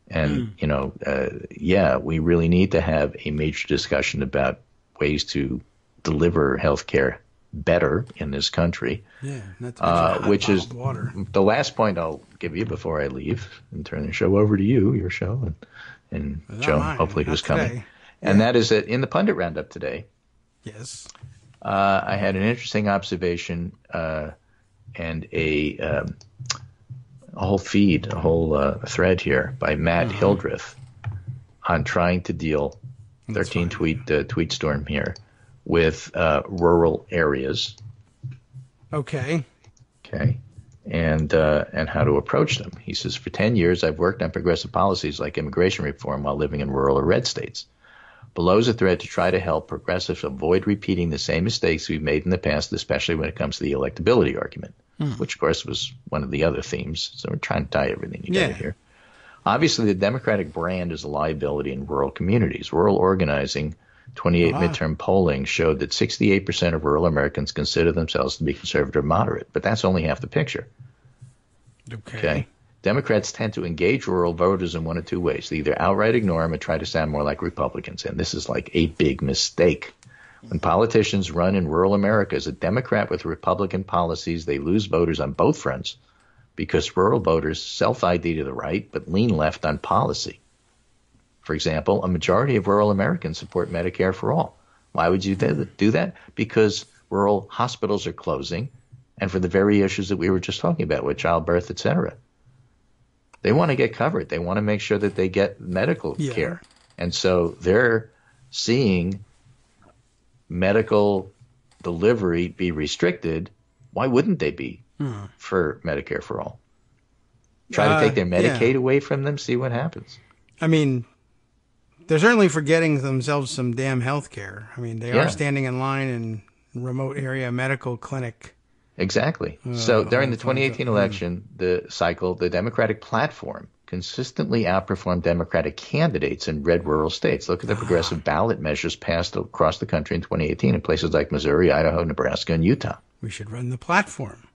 Speaker 4: And, we really need to have a major discussion about ways to deliver health care better in this country.
Speaker 3: Yeah, not
Speaker 4: which is
Speaker 3: water.
Speaker 4: The last point I'll give you before I leave and turn the show over to you, your show, and Joe, hopefully, who's coming. And that is that in the Pundit Roundup today,
Speaker 3: yes,
Speaker 4: I had an interesting observation and a whole feed, a whole thread here by Matt Hildreth on trying to deal 13 tweet storm here with rural areas.
Speaker 3: Okay.
Speaker 4: And how to approach them. He says, for 10 years, I've worked on progressive policies like immigration reform while living in rural or red states. Below is a thread to try to help progressives avoid repeating the same mistakes we've made in the past, especially when it comes to the electability argument, which, of course, was one of the other themes. So we're trying to tie everything together here. Obviously, the Democratic brand is a liability in rural communities. Rural organizing, 28 midterm polling showed that 68% of rural Americans consider themselves to be conservative or moderate, but that's only half the picture. Okay. Democrats tend to engage rural voters in one of two ways. They either outright ignore them or try to sound more like Republicans, and this is like a big mistake. When politicians run in rural America as a Democrat with Republican policies, they lose voters on both fronts because rural voters self-ID to the right but lean left on policy. For example, a majority of rural Americans support Medicare for all. Why would you do that? Because rural hospitals are closing, and for the very issues that we were just talking about with childbirth, et cetera. They want to get covered. They want to make sure that they get medical care. And so they're seeing medical delivery be restricted. Why wouldn't they be for Medicare for all? Try to take their Medicaid away from them, see what happens.
Speaker 3: I mean, They're certainly forgetting themselves some damn health care. I mean, they are standing in line in remote area medical clinic.
Speaker 4: Exactly. So during the 2018 election, the Democratic platform consistently outperformed Democratic candidates in red rural states. Look at the progressive ballot measures passed across the country in 2018 in places like Missouri, Idaho, Nebraska, and Utah.
Speaker 3: We should run the platform.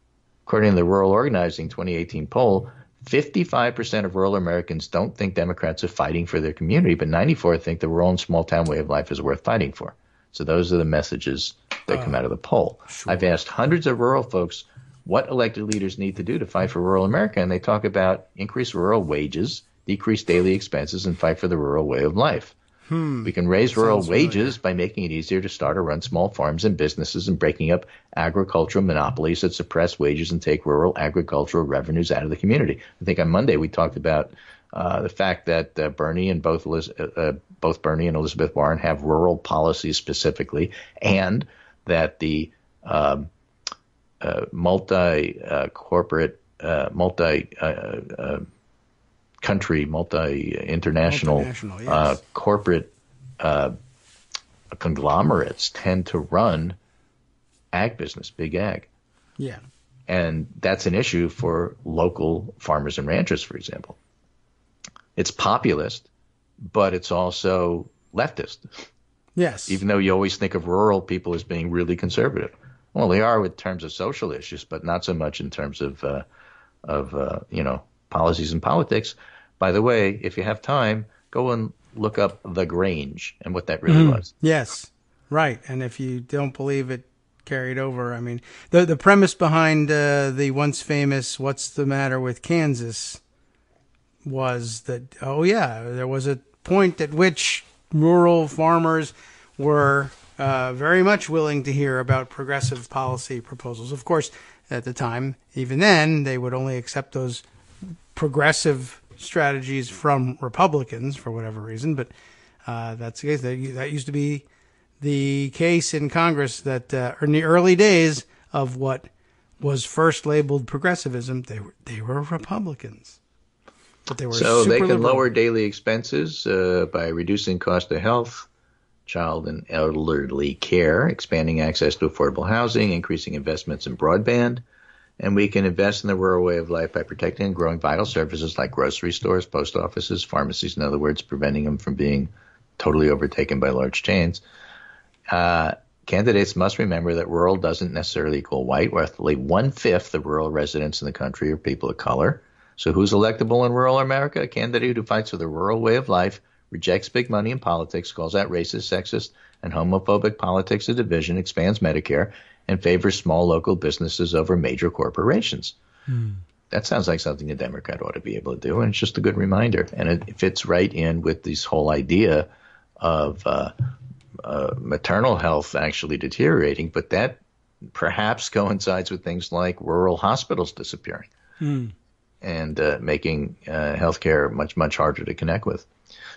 Speaker 4: According to the Rural Organizing 2018 poll, 55% of rural Americans don't think Democrats are fighting for their community, but 94% think the rural and small-town way of life is worth fighting for. So those are the messages that come out of the poll. Sure. I've asked hundreds of rural folks what elected leaders need to do to fight for rural America, and they talk about increase rural wages, decrease daily expenses, and fight for the rural way of life. We can raise rural wages by making it easier to start or run small farms and businesses and breaking up agricultural monopolies that suppress wages and take rural agricultural revenues out of the community. I think on Monday we talked about the fact that both Bernie and Elizabeth Warren have rural policies multi-country, multi-international yes. Corporate conglomerates tend to run ag business, big ag.
Speaker 3: Yeah.
Speaker 4: And that's an issue for local farmers and ranchers, for example. It's populist, but it's also leftist.
Speaker 3: Yes.
Speaker 4: Even though you always think of rural people as being really conservative. Well, they are in terms of social issues, but not so much in terms of policies and politics. By the way, if you have time, go and look up The Grange and what that really was.
Speaker 3: Yes, right. And if you don't believe it carried over, I mean, the premise behind the once famous "What's the Matter with Kansas" was that, there was a point at which rural farmers were very much willing to hear about progressive policy proposals. Of course, at the time, even then, they would only accept those progressive strategies from Republicans for whatever reason, but that's the case. That used to be the case in Congress that in the early days of what was first labeled progressivism, they were Republicans. But they were
Speaker 4: so they can
Speaker 3: liberal.
Speaker 4: lower daily expenses by reducing cost of health, child and elderly care, expanding access to affordable housing, increasing investments in broadband. And we can invest in the rural way of life by protecting and growing vital services like grocery stores, post offices, pharmacies, in other words, preventing them from being totally overtaken by large chains. Candidates must remember that rural doesn't necessarily equal white. Roughly 1/5 of rural residents in the country are people of color. So who's electable in rural America? A candidate who fights for the rural way of life, rejects big money in politics, calls out racist, sexist, and homophobic politics of division, expands Medicare, and favors small local businesses over major corporations. That sounds like something a Democrat ought to be able to do, and it's just a good reminder. And it fits right in with this whole idea of maternal health actually deteriorating, but that perhaps coincides with things like rural hospitals disappearing and making healthcare much, much harder to connect with.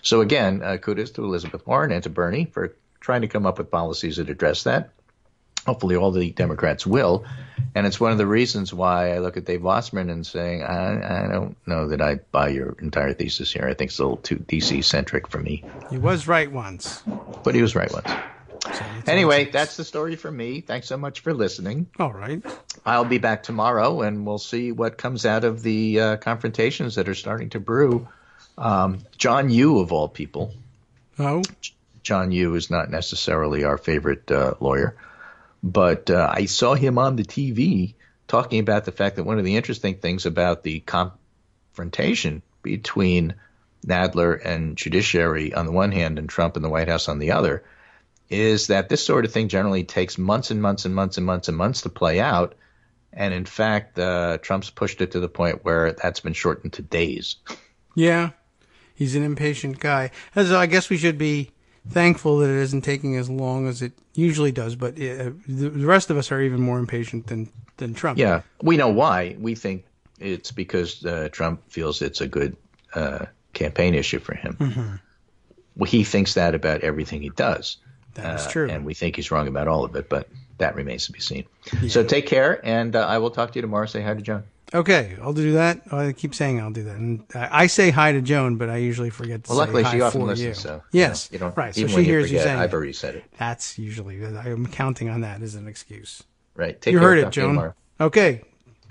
Speaker 4: So again, kudos to Elizabeth Warren and to Bernie for trying to come up with policies that address that. Hopefully all the Democrats will. And it's one of the reasons why I look at Dave Wasserman and saying, I don't know that I buy your entire thesis here. I think it's a little too DC-centric for me.
Speaker 3: He was right once.
Speaker 4: But he was right once. So anyway, that's the story for me. Thanks so much for listening.
Speaker 3: All right.
Speaker 4: I'll be back tomorrow, and we'll see what comes out of the confrontations that are starting to brew. John Yoo, of all people.
Speaker 3: Oh?
Speaker 4: John Yoo is not necessarily our favorite lawyer. But I saw him on the TV talking about the fact that one of the interesting things about the confrontation between Nadler and judiciary on the one hand and Trump and the White House on the other is that this sort of thing generally takes months and months and months and months and months to play out. And in fact, Trump's pushed it to the point where that's been shortened to days.
Speaker 3: Yeah, he's an impatient guy. So I guess we should be thankful that it isn't taking as long as it usually does, but the rest of us are even more impatient than Trump.
Speaker 4: Yeah, we know why. We think it's because Trump feels it's a good campaign issue for him. Mm-hmm. Well, he thinks that about everything he does.
Speaker 3: That is true.
Speaker 4: And we think he's wrong about all of it, but that remains to be seen. Yeah. So take care, and I will talk to you tomorrow. Say hi to John.
Speaker 3: Okay, I'll do that. I keep saying I'll do that. And I say hi to Joan, but I usually forget to say hi for you.
Speaker 4: Well, luckily she often listens, so.
Speaker 3: Yes,
Speaker 4: you don't,
Speaker 3: right.
Speaker 4: Even
Speaker 3: so
Speaker 4: when
Speaker 3: she hears
Speaker 4: you forget,
Speaker 3: you saying
Speaker 4: I've already said it.
Speaker 3: That's usually, I'm counting on that as an excuse.
Speaker 4: Right. Take
Speaker 3: you
Speaker 4: care.
Speaker 3: Heard it, Joan. Okay.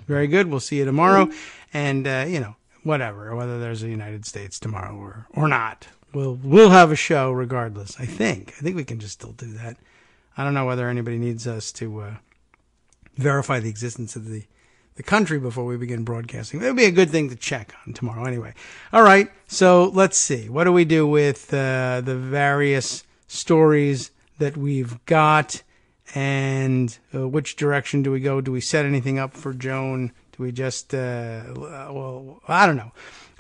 Speaker 3: Very good. We'll see you tomorrow. And, whatever, whether there's a United States tomorrow or not, we'll have a show regardless. I think we can just still do that. I don't know whether anybody needs us to verify the existence of the country before we begin broadcasting. It would be a good thing to check on tomorrow anyway. All right, so let's see. What do we do with the various stories that we've got, and which direction do we go? Do we set anything up for Joan? Do we just, I don't know.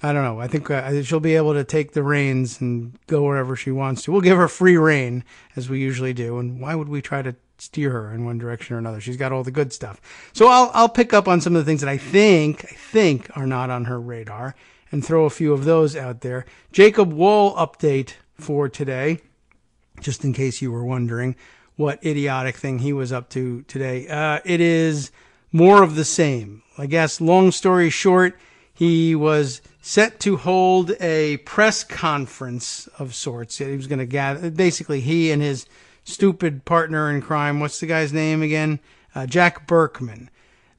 Speaker 3: I think she'll be able to take the reins and go wherever she wants to. We'll give her free rein, as we usually do. And why would we try to steer her in one direction or another? She's got all the good stuff. So I'll pick up on some of the things that I think are not on her radar and throw a few of those out there. Jacob Wohl update for today, just in case you were wondering what idiotic thing he was up to today. It is more of the same. I guess, long story short, he was set to hold a press conference of sorts. He was going to gather, basically he and his stupid partner in crime. What's the guy's name again? Jack Berkman.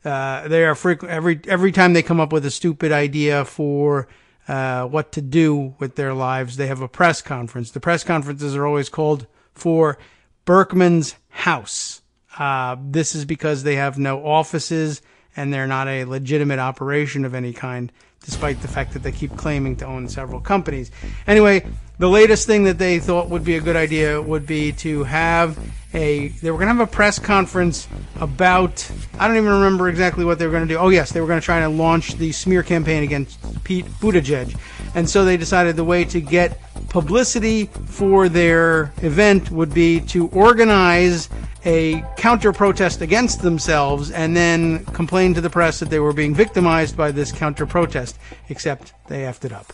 Speaker 3: They are every time they come up with a stupid idea for what to do with their lives, they have a press conference. The press conferences are always called for Berkman's house. This is because they have no offices and they're not a legitimate operation of any kind, despite the fact that they keep claiming to own several companies. Anyway, the latest thing that they thought would be a good idea would be to have they were going to have a press conference about, I don't even remember exactly what they were going to do. Oh yes, they were going to try to launch the smear campaign against Pete Buttigieg. And so they decided the way to get publicity for their event would be to organize a counter-protest against themselves and then complain to the press that they were being victimized by this counter-protest, except they effed it up.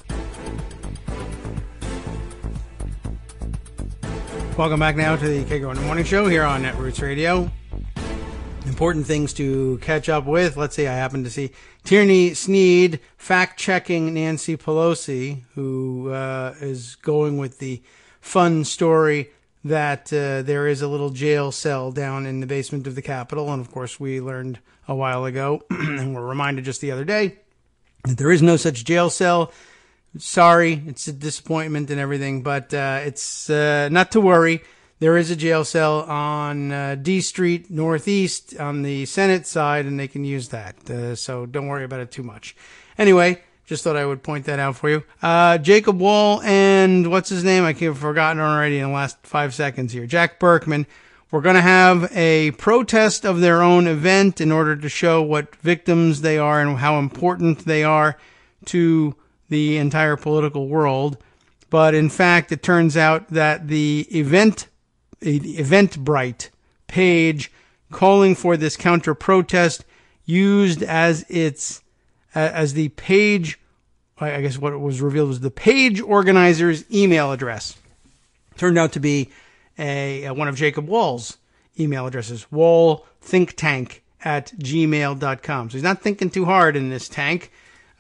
Speaker 3: Welcome back now to the Kagro in the Morning Show here on Netroots Radio. Important things to catch up with. Let's see, I happened to see Tierney Sneed fact-checking Nancy Pelosi, who is going with the fun story that there is a little jail cell down in the basement of the Capitol. And, of course, we learned a while ago, and were reminded just the other day, that there is no such jail cell. Sorry, it's a disappointment and everything, but it's not to worry. There is a jail cell on D Street Northeast on the Senate side, and they can use that. So don't worry about it too much. Anyway, just thought I would point that out for you. Jacob Wohl and what's his name? I've forgotten already in the last 5 seconds here. Jack Berkman. We're going to have a protest of their own event in order to show what victims they are and how important they are to the entire political world. But in fact, it turns out that the Eventbrite page calling for this counter protest used as the page, I guess what was revealed was the page organizer's email address. Turned out to be one of Jacob Wohl's email addresses, wohlthinktank@gmail.com. So he's not thinking too hard in this tank.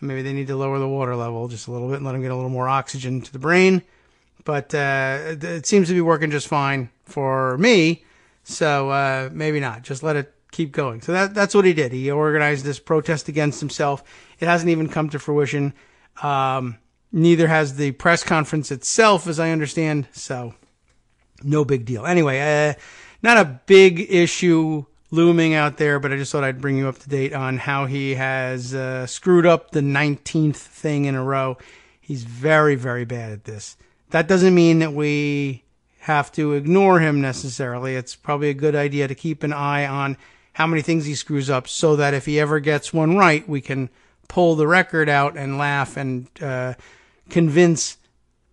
Speaker 3: Maybe they need to lower the water level just a little bit and let him get a little more oxygen to the brain. But it seems to be working just fine for me. So maybe not. Just let it keep going. So that's what he did. He organized this protest against himself. It hasn't even come to fruition. Neither has the press conference itself, as I understand. So no big deal. Anyway, not a big issue looming out there, but I just thought I'd bring you up to date on how he has screwed up the 19th thing in a row. He's very, very bad at this. That doesn't mean that we have to ignore him necessarily. It's probably a good idea to keep an eye on how many things he screws up so that if he ever gets one right, we can pull the record out and laugh and convince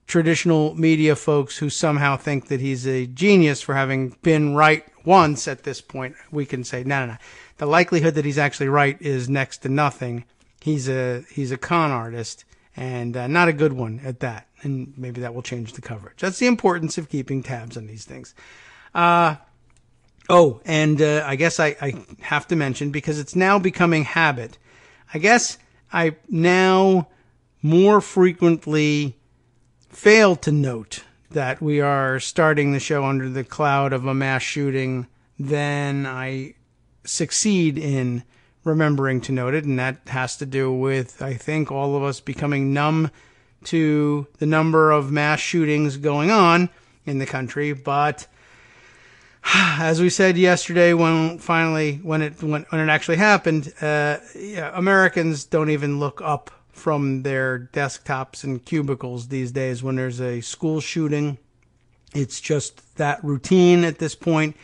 Speaker 3: traditional media folks who somehow think that he's a genius for having been right once at this point. We can say, no. The likelihood that he's actually right is next to nothing. He's a con artist, and not a good one at that. And maybe that will change the coverage. That's the importance of keeping tabs on these things. I guess I have to mention, because it's now becoming habit, I guess I now more frequently fail to note that we are starting the show under the cloud of a mass shooting than I succeed in remembering to note it, and that has to do with, I think, all of us becoming numb to the number of mass shootings going on in the country. But as we said yesterday, when it actually happened, Americans don't even look up from their desktops and cubicles these days when there's a school shooting. It's just that routine at this point.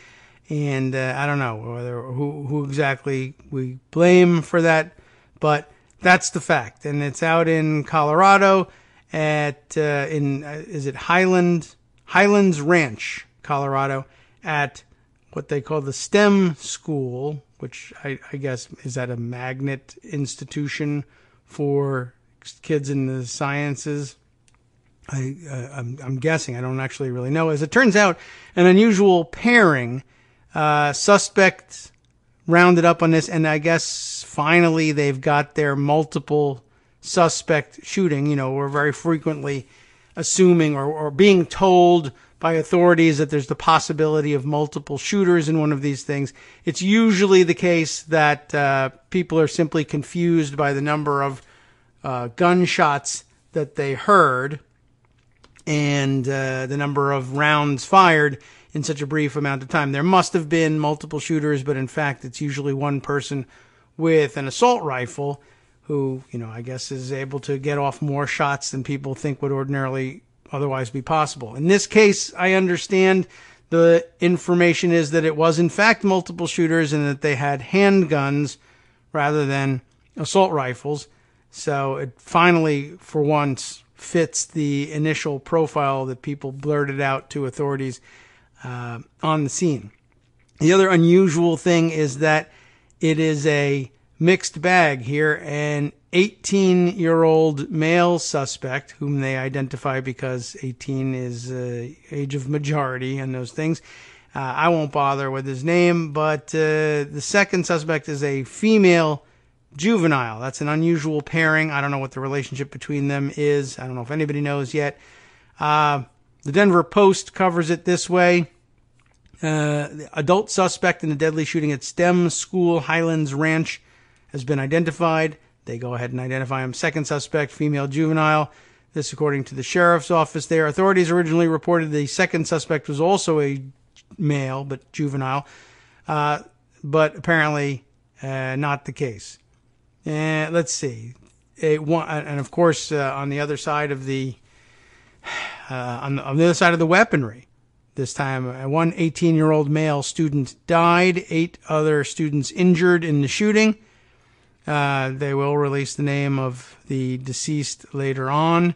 Speaker 3: And I don't know whether who exactly we blame for that, but that's the fact. And it's out in Colorado is it Highlands Ranch, Colorado, at what they call the STEM school, which I guess is that a magnet institution for kids in the sciences. I'm guessing. I don't actually really know. As it turns out, an unusual pairing. Suspects rounded up on this, and I guess finally they've got their multiple suspect shooting. You know, we're very frequently assuming or being told by authorities that there's the possibility of multiple shooters in one of these things. It's usually the case that people are simply confused by the number of gunshots that they heard and the number of rounds fired in such a brief amount of time. There must have been multiple shooters, but in fact, it's usually one person with an assault rifle who, I guess is able to get off more shots than people think would ordinarily otherwise be possible. In this case, I understand the information is that it was in fact multiple shooters and that they had handguns rather than assault rifles. So it finally, for once, fits the initial profile that people blurted out to authorities on the scene. The other unusual thing is that it is a mixed bag here. An 18-year-old male suspect, whom they identify because 18 is age of majority and those things. I won't bother with his name, but the second suspect is a female juvenile. That's an unusual pairing. I don't know what the relationship between them is. I don't know if anybody knows yet. The Denver Post covers it this way. The adult suspect in the deadly shooting at STEM school, Highlands Ranch, has been identified. They go ahead and identify him. Second suspect, female juvenile. This according to the sheriff's office there. Authorities originally reported the second suspect was also a male, but juvenile. But apparently not the case. Let's see. And of course, on the other side of the on the other side of the weaponry, this time, one 18-year-old male student died, 8 other students injured in the shooting. They will release the name of the deceased later on.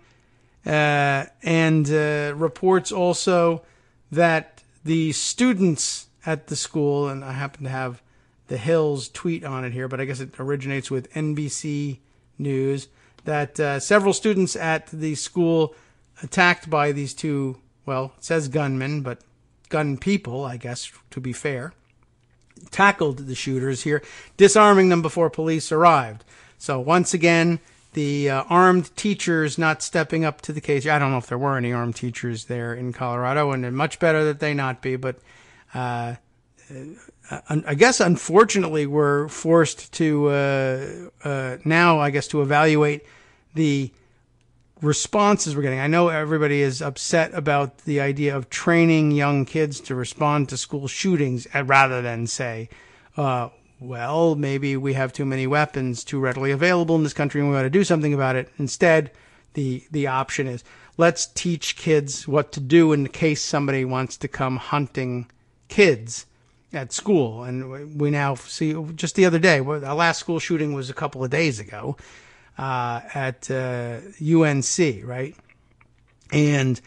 Speaker 3: And reports also that the students at the school, and I happen to have the Hill's tweet on it here, but I guess it originates with NBC News, that several students at the school attacked by these two, well, it says gunmen, but gun people, I guess, to be fair, tackled the shooters here, disarming them before police arrived. So once again, the armed teachers not stepping up to the case. I don't know if there were any armed teachers there in Colorado, and much better that they not be, but I guess unfortunately we're forced to now, I guess, to evaluate the responses we're getting. I know everybody is upset about the idea of training young kids to respond to school shootings rather than say, well, maybe we have too many weapons too readily available in this country and we ought to do something about it. Instead, the option is, let's teach kids what to do in case somebody wants to come hunting kids at school. And we now see, just the other day, our last school shooting was a couple of days ago, at UNC, right? And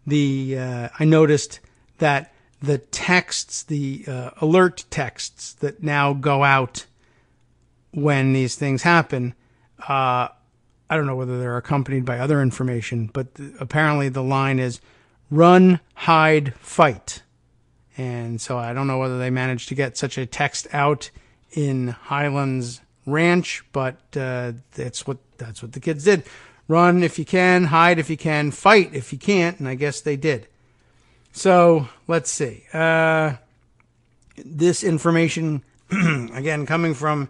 Speaker 3: I noticed that the texts, the alert texts that now go out when these things happen, I don't know whether they're accompanied by other information, but apparently the line is run, hide, fight. And so I don't know whether they managed to get such a text out in Highlands ranch, but that's what the kids did. Run if you can, hide if you can, fight if you can't, and I guess they did. So let's see. This information, again, coming from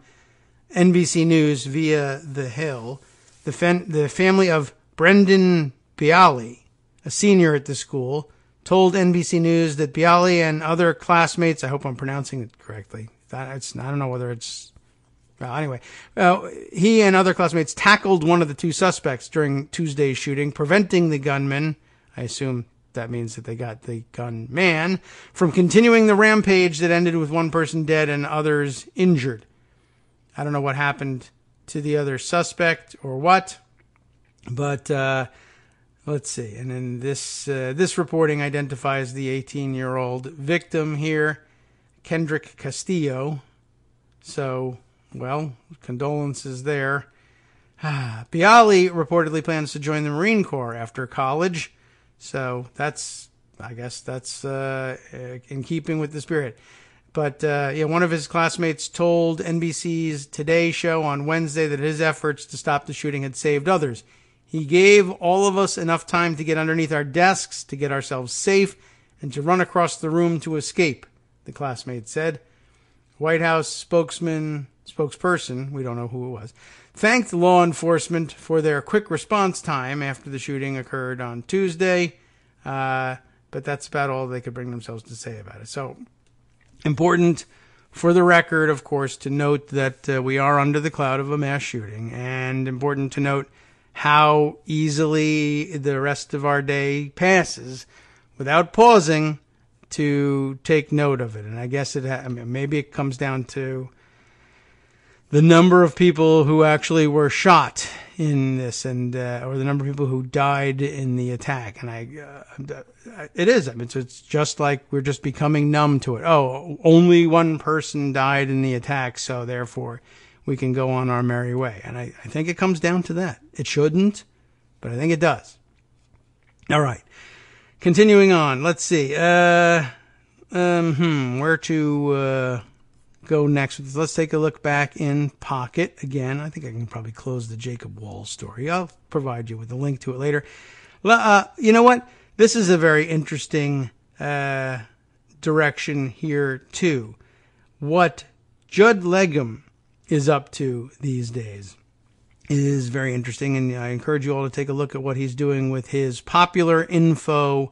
Speaker 3: NBC News via The Hill. The family of Brendan Bialy, a senior at the school, told NBC News that Bialy and other classmates, I hope I'm pronouncing it correctly. I don't know whether it's... Well, anyway, he and other classmates tackled one of the two suspects during Tuesday's shooting, preventing the gunman, I assume that means that they got the gunman, from continuing the rampage that ended with one person dead and others injured. I don't know what happened to the other suspect or what, but let's see. And then this reporting identifies the 18-year-old victim here, Kendrick Castillo. So, well, condolences there. Bialy reportedly plans to join the Marine Corps after college. So I guess that's in keeping with the spirit. But one of his classmates told NBC's Today show on Wednesday that his efforts to stop the shooting had saved others. He gave all of us enough time to get underneath our desks, to get ourselves safe, and to run across the room to escape, the classmate said. White House spokesperson, we don't know who it was, thanked law enforcement for their quick response time after the shooting occurred on Tuesday. But that's about all they could bring themselves to say about it. So, important for the record, of course, to note that we are under the cloud of a mass shooting, and important to note how easily the rest of our day passes without pausing to take note of it. And I guess maybe it comes down to the number of people who actually were shot in this, and or the number of people who died in the attack. And it is. I mean, so it's just like we're just becoming numb to it. Oh, only one person died in the attack, so therefore we can go on our merry way. And I think it comes down to that. It shouldn't, but I think it does. All right. Continuing on. Let's see. Where to go next? Let's take a look back in Pocket again. I think I can probably close the Jacob Wall story. I'll provide you with a link to it later. You know what? This is a very interesting direction here too. What Judd Legum is up to these days is very interesting, and I encourage you all to take a look at what he's doing with his Popular Info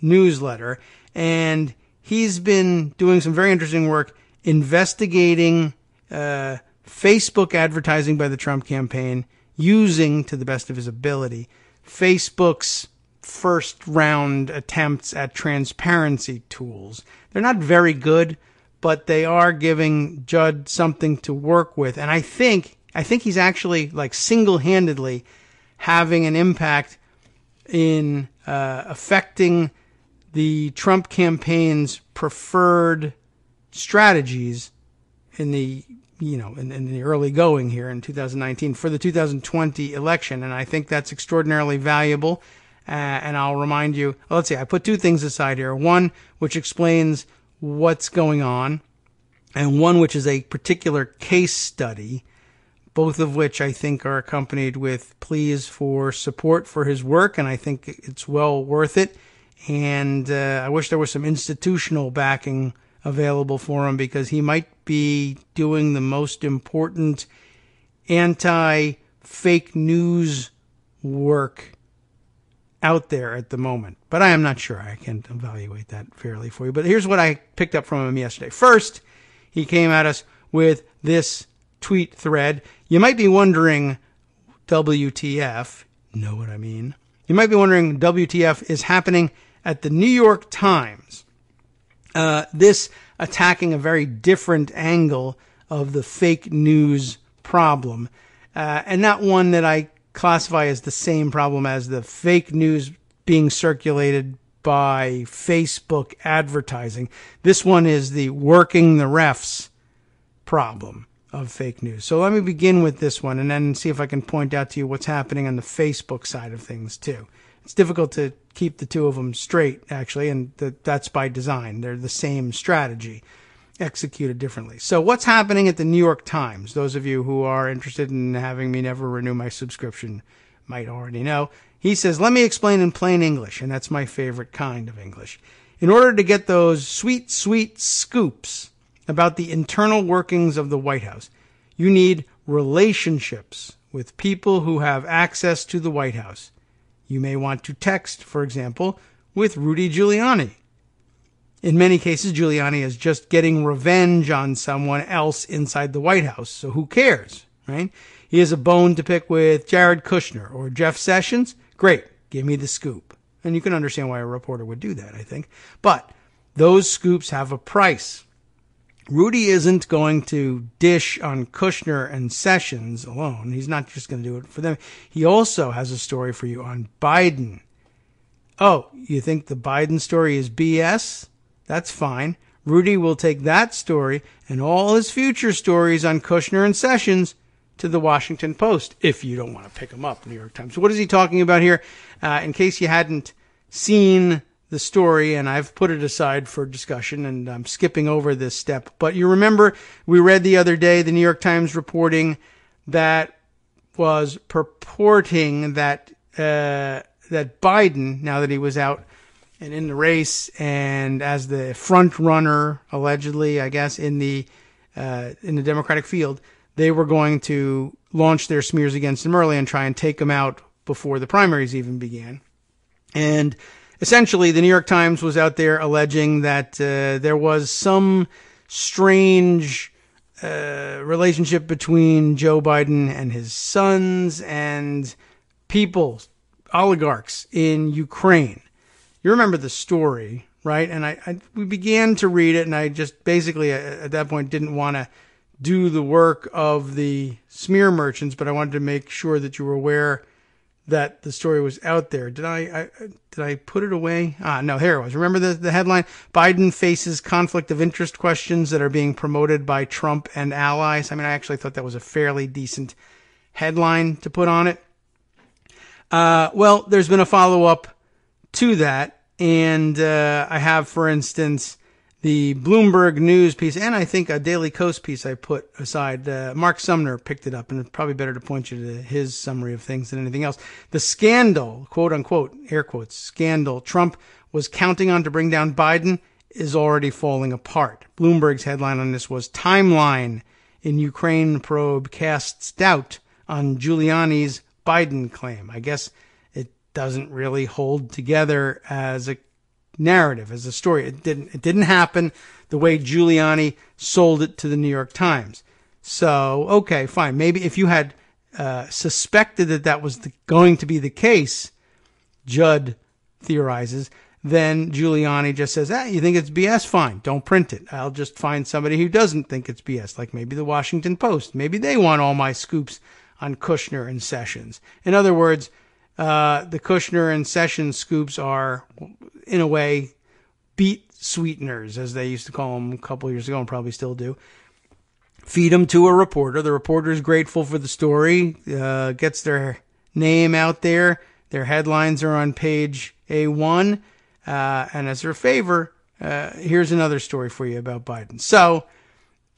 Speaker 3: newsletter. And he's been doing some very interesting work investigating Facebook advertising by the Trump campaign, using, to the best of his ability, Facebook's first round attempts at transparency tools. They're not very good, but they are giving Judd something to work with. And I think he's actually, like, single-handedly having an impact in affecting the Trump campaign's preferred strategies in the early going here in 2019 for the 2020 election. And I think that's extraordinarily valuable. And I'll remind you, let's see, I put two things aside here. One, which explains what's going on, and one which is a particular case study, both of which I think are accompanied with pleas for support for his work, and I think it's well worth it. And I wish there was some institutional backing available for him, because he might be doing the most important anti-fake news work out there at the moment. But I am not sure. I can't evaluate that fairly for you. But here's what I picked up from him yesterday. First, he came at us with this tweet thread. You might be wondering, WTF, know what I mean? You might be wondering, WTF is happening at the New York Times. This attacking a very different angle of the fake news problem, and not one that I classify as the same problem as the fake news being circulated by Facebook advertising. This one is the working the refs problem of fake news. So let me begin with this one and then see if I can point out to you what's happening on the Facebook side of things too. It's difficult to keep the two of them straight, actually, and that's by design. They're the same strategy. executed differently. So what's happening at the New York Times? Those of you who are interested in having me never renew my subscription might already know. He says, let me explain in plain English, and that's my favorite kind of English. In order to get those sweet, sweet scoops about the internal workings of the White House, you need relationships with people who have access to the White House. You may want to text, for example, with Rudy Giuliani. In many cases, Giuliani is just getting revenge on someone else inside the White House, so who cares, right? He has a bone to pick with Jared Kushner or Jeff Sessions. Great, give me the scoop. And you can understand why a reporter would do that, I think. But those scoops have a price. Rudy isn't going to dish on Kushner and Sessions alone. He's not just going to do it for them. He also has a story for you on Biden. Oh, you think the Biden story is BS? That's fine. Rudy will take that story and all his future stories on Kushner and Sessions to the Washington Post, if you don't want to pick them up, New York Times. So what is he talking about here? In case you hadn't seen the story, and I've put it aside for discussion, and I'm skipping over this step. But you remember we read the other day the New York Times reporting that was purporting that that Biden, now that he was out and in the race and as the front runner, allegedly, I guess, in the Democratic field, they were going to launch their smears against him early and try and take him out before the primaries even began. And essentially, the New York Times was out there alleging that there was some strange relationship between Joe Biden and his sons and people, oligarchs in Ukraine. You remember the story, right? And we began to read it, and I just basically at that point didn't want to do the work of the smear merchants, but I wanted to make sure that you were aware that the story was out there. Did I put it away? No, here it was. Remember the headline? Biden faces conflict of interest questions that are being promoted by Trump and allies. I mean, I actually thought that was a fairly decent headline to put on it. Well, there's been a follow-up to that, and I have, for instance, the Bloomberg News piece, and I think a Daily Kos piece I put aside. Mark Sumner picked it up, and it's probably better to point you to his summary of things than anything else. The scandal, quote unquote, air quotes, scandal Trump was counting on to bring down Biden is already falling apart. Bloomberg's headline on this was Timeline in Ukraine Probe Casts Doubt on Giuliani's Biden claim. I guess it doesn't really hold together as a narrative, as a story. It didn't happen the way Giuliani sold it to the New York Times. So, okay, fine. Maybe if you had suspected that was going to be the case, Judd theorizes, then Giuliani just says, you think it's BS? Fine, don't print it. I'll just find somebody who doesn't think it's BS, like maybe the Washington Post. Maybe they want all my scoops on Kushner and Sessions. In other words, the Kushner and Sessions scoops are, in a way, beet sweeteners, as they used to call them a couple years ago and probably still do. Feed them to a reporter. The reporter is grateful for the story, gets their name out there. Their headlines are on page A1. And as their favor, here's another story for you about Biden. So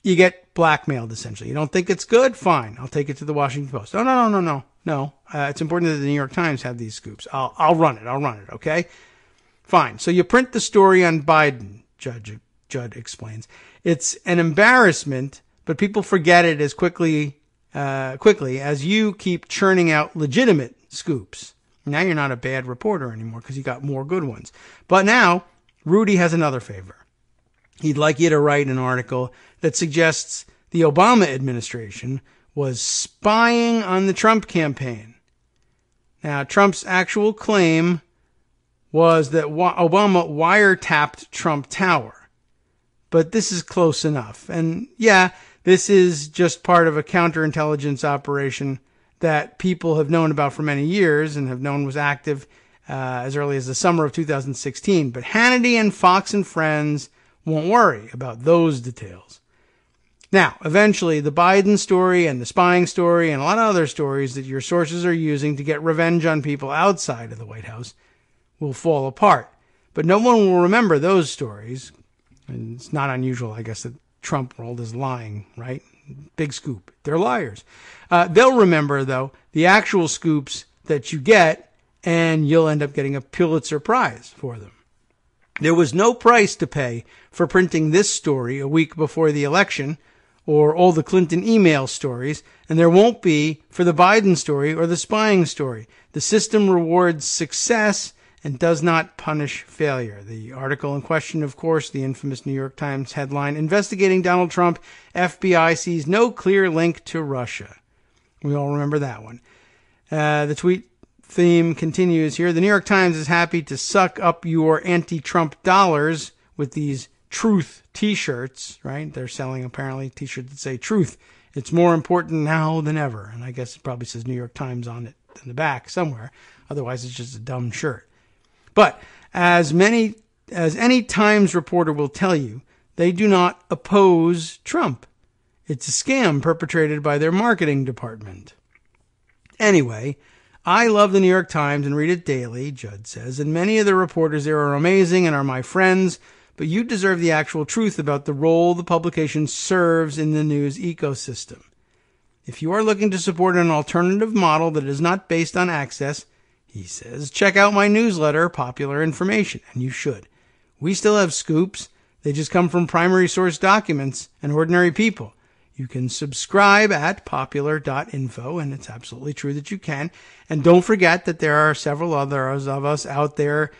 Speaker 3: you get blackmailed, essentially. You don't think it's good? Fine. I'll take it to the Washington Post. No. It's important that the New York Times have these scoops. I'll run it. Okay? Fine. So you print the story on Biden, Judd explains. It's an embarrassment, but people forget it as quickly as you keep churning out legitimate scoops. Now you're not a bad reporter anymore because you got more good ones. But now Rudy has another favor. He'd like you to write an article that suggests the Obama administration was spying on the Trump campaign. Now, Trump's actual claim was that Obama wiretapped Trump Tower. But this is close enough. And yeah, this is just part of a counterintelligence operation that people have known about for many years and have known was active as early as the summer of 2016. But Hannity and Fox and Friends won't worry about those details. Now, eventually, the Biden story and the spying story and a lot of other stories that your sources are using to get revenge on people outside of the White House will fall apart. But no one will remember those stories. And it's not unusual, I guess, that Trump world is lying, right? Big scoop. They're liars. They'll remember, though, the actual scoops that you get, and you'll end up getting a Pulitzer Prize for them. There was no price to pay for printing this story a week before the election, or all the Clinton email stories, and there won't be for the Biden story or the spying story. The system rewards success and does not punish failure. The article in question, of course, the infamous New York Times headline, investigating Donald Trump, FBI sees no clear link to Russia. We all remember that one. The tweet theme continues here. The New York Times is happy to suck up your anti-Trump dollars with these truth t-shirts, right? They're selling apparently t-shirts that say truth. It's more important now than ever. And I guess it probably says New York Times on it in the back somewhere. Otherwise, it's just a dumb shirt. But as any Times reporter will tell you, they do not oppose Trump. It's a scam perpetrated by their marketing department. Anyway, I love the New York Times and read it daily, Judd says, and many of the reporters there are amazing and are my friends, but you deserve the actual truth about the role the publication serves in the news ecosystem. If you are looking to support an alternative model that is not based on access, he says, check out my newsletter, Popular Information, and you should. We still have scoops. They just come from primary source documents and ordinary people. You can subscribe at popular.info, and it's absolutely true that you can. And don't forget that there are several others of us out there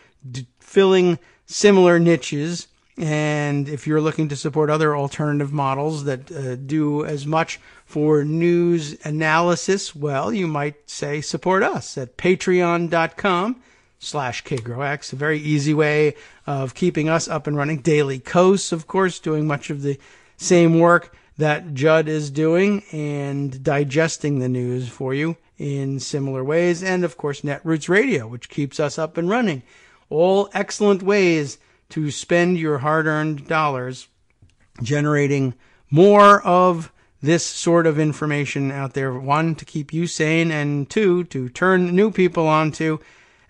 Speaker 3: filling similar niches. And if you're looking to support other alternative models that do as much for news analysis, well, you might say support us at patreon.com/KagroX. A very easy way of keeping us up and running. Daily Kos, of course, doing much of the same work that Judd is doing and digesting the news for you in similar ways. And, of course, Netroots Radio, which keeps us up and running. All excellent ways to spend your hard-earned dollars generating more of this sort of information out there. One, to keep you sane, and two, to turn new people onto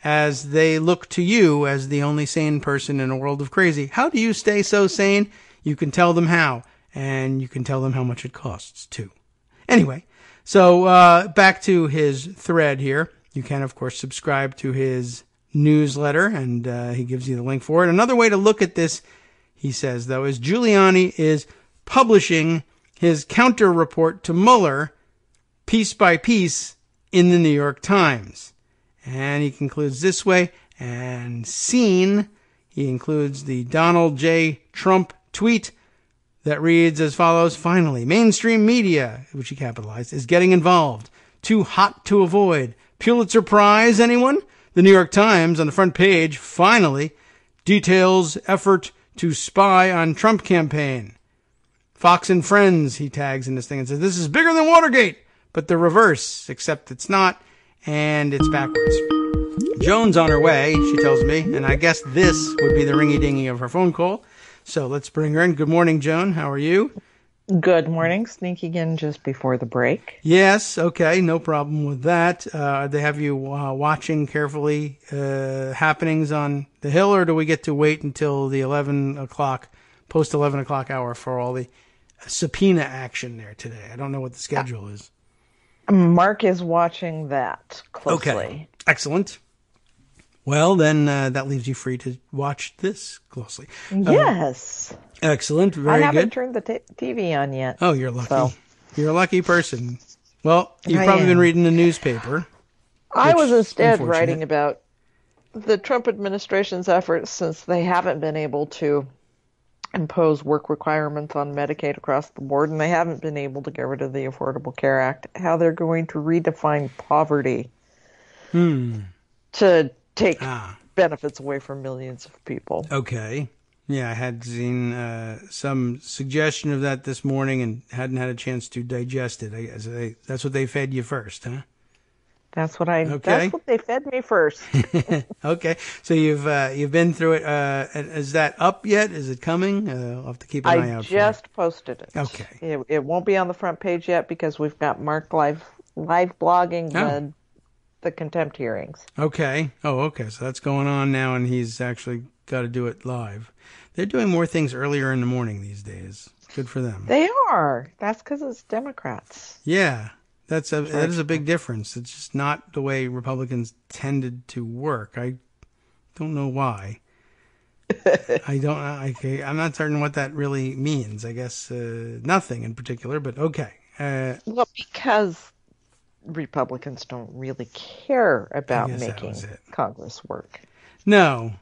Speaker 3: as they look to you as the only sane person in a world of crazy. How do you stay so sane? You can tell them how, and you can tell them how much it costs, too. Anyway, so back to his thread here. You can, of course, subscribe to his newsletter, and he gives you the link for it. Another way to look at this, he says, though, is Giuliani is publishing his counter report to Mueller piece by piece in the New York Times. And he concludes this way, and scene, he includes the Donald J. Trump tweet that reads as follows: finally, mainstream media, which he capitalized, is getting involved. Too hot to avoid. Pulitzer Prize, anyone? The New York Times, on the front page, finally, details effort to spy on Trump campaign. Fox and Friends, he tags in this thing and says, this is bigger than Watergate, but the reverse, except it's not, and it's backwards. Joan's on her way, she tells me, and I guess this would be the ringy-dingy of her phone call. So let's bring her in. Good morning, Joan. How are you?
Speaker 5: Good morning. Sneaking in just before the break.
Speaker 3: Yes. Okay. No problem with that. They have you watching carefully happenings on the Hill, or do we get to wait until the 11 o'clock, post 11 o'clock hour for all the subpoena action there today? I don't know what the schedule is.
Speaker 5: Mark is watching that closely. Okay.
Speaker 3: Excellent. Well, then that leaves you free to watch this closely.
Speaker 5: Yes.
Speaker 3: Excellent. Very good.
Speaker 5: I haven't turned the TV on yet.
Speaker 3: Oh, you're lucky. So. You're a lucky person. Well, you've probably been reading the newspaper.
Speaker 5: I was instead writing about the Trump administration's efforts, since they haven't been able to impose work requirements on Medicaid across the board, and they haven't been able to get rid of the Affordable Care Act, how they're going to redefine poverty to take benefits away from millions of people.
Speaker 3: Okay. Yeah, I had seen some suggestion of that this morning and hadn't had a chance to digest it. I guess that's what they fed you first, huh?
Speaker 5: That's what they fed me first.
Speaker 3: Okay, so you've been through it. Is that up yet? Is it coming? I'll have to keep an eye out for it.
Speaker 5: I just posted it.
Speaker 3: Okay.
Speaker 5: It won't be on the front page yet because we've got Mark live blogging the contempt hearings.
Speaker 3: Okay. Oh, okay. So that's going on now, and he's actually got to do it live. They're doing more things earlier in the morning these days. Good for them.
Speaker 5: They are. That's because it's Democrats.
Speaker 3: Yeah, that is a big difference. It's just not the way Republicans tended to work. I don't know why. I'm not certain what that really means. I guess nothing in particular, but okay.
Speaker 5: Well, because Republicans don't really care about making Congress work.
Speaker 3: No,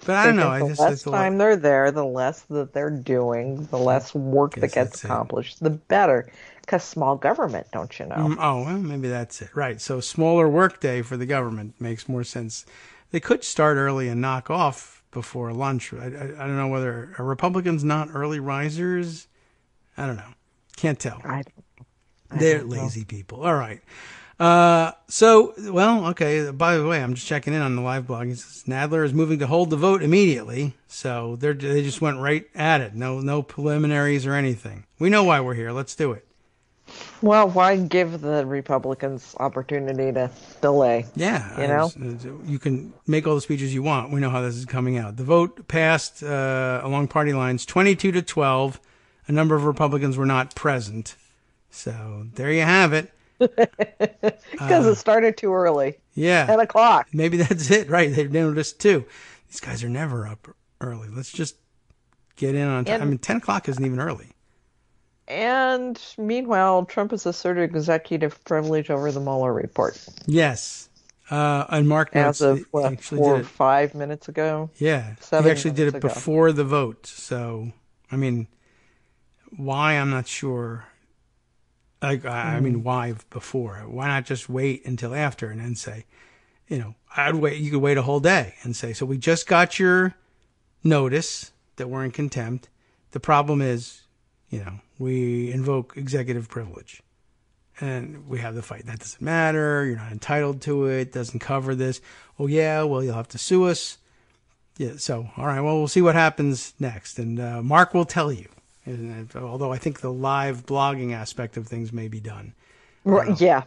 Speaker 3: but I don't know.
Speaker 5: The less time they're there, the less that they're doing, the less work that gets accomplished, the better. Because small government, don't you know?
Speaker 3: Well, maybe that's it. Right. So smaller workday for the government makes more sense. They could start early and knock off before lunch. I don't know whether are Republicans not early risers. I don't know. Can't tell. They're lazy people. All right. Okay. By the way, I'm just checking in on the live blog. He says Nadler is moving to hold the vote immediately. So they just went right at it. No preliminaries or anything. We know why we're here. Let's do it.
Speaker 5: Well, why give the Republicans opportunity to delay?
Speaker 3: Yeah. You can make all the speeches you want. We know how this is coming out. The vote passed along party lines 22-12. A number of Republicans were not present. So there you have it.
Speaker 5: Because it started too early.
Speaker 3: Yeah.
Speaker 5: 10 o'clock.
Speaker 3: Maybe that's it. Right. They noticed too. These guys are never up early. Let's just get in on time. 10 o'clock isn't even early.
Speaker 5: And meanwhile, Trump has asserted executive privilege over the Mueller report.
Speaker 3: Yes. And Mark notes,
Speaker 5: as of 4 or 5 minutes ago.
Speaker 3: Yeah. He actually did it before the vote. So, why? I'm not sure. Why before? Why not just wait until after and then say, I'd wait. You could wait a whole day and say, so we just got your notice that we're in contempt. The problem is, we invoke executive privilege and we have the fight. That doesn't matter. You're not entitled to it. Doesn't cover this. Oh yeah. Well, you'll have to sue us. Yeah. So, all right. Well, we'll see what happens next. And, Mark will tell you. Although I think the live blogging aspect of things may be done.
Speaker 5: Right. Yeah.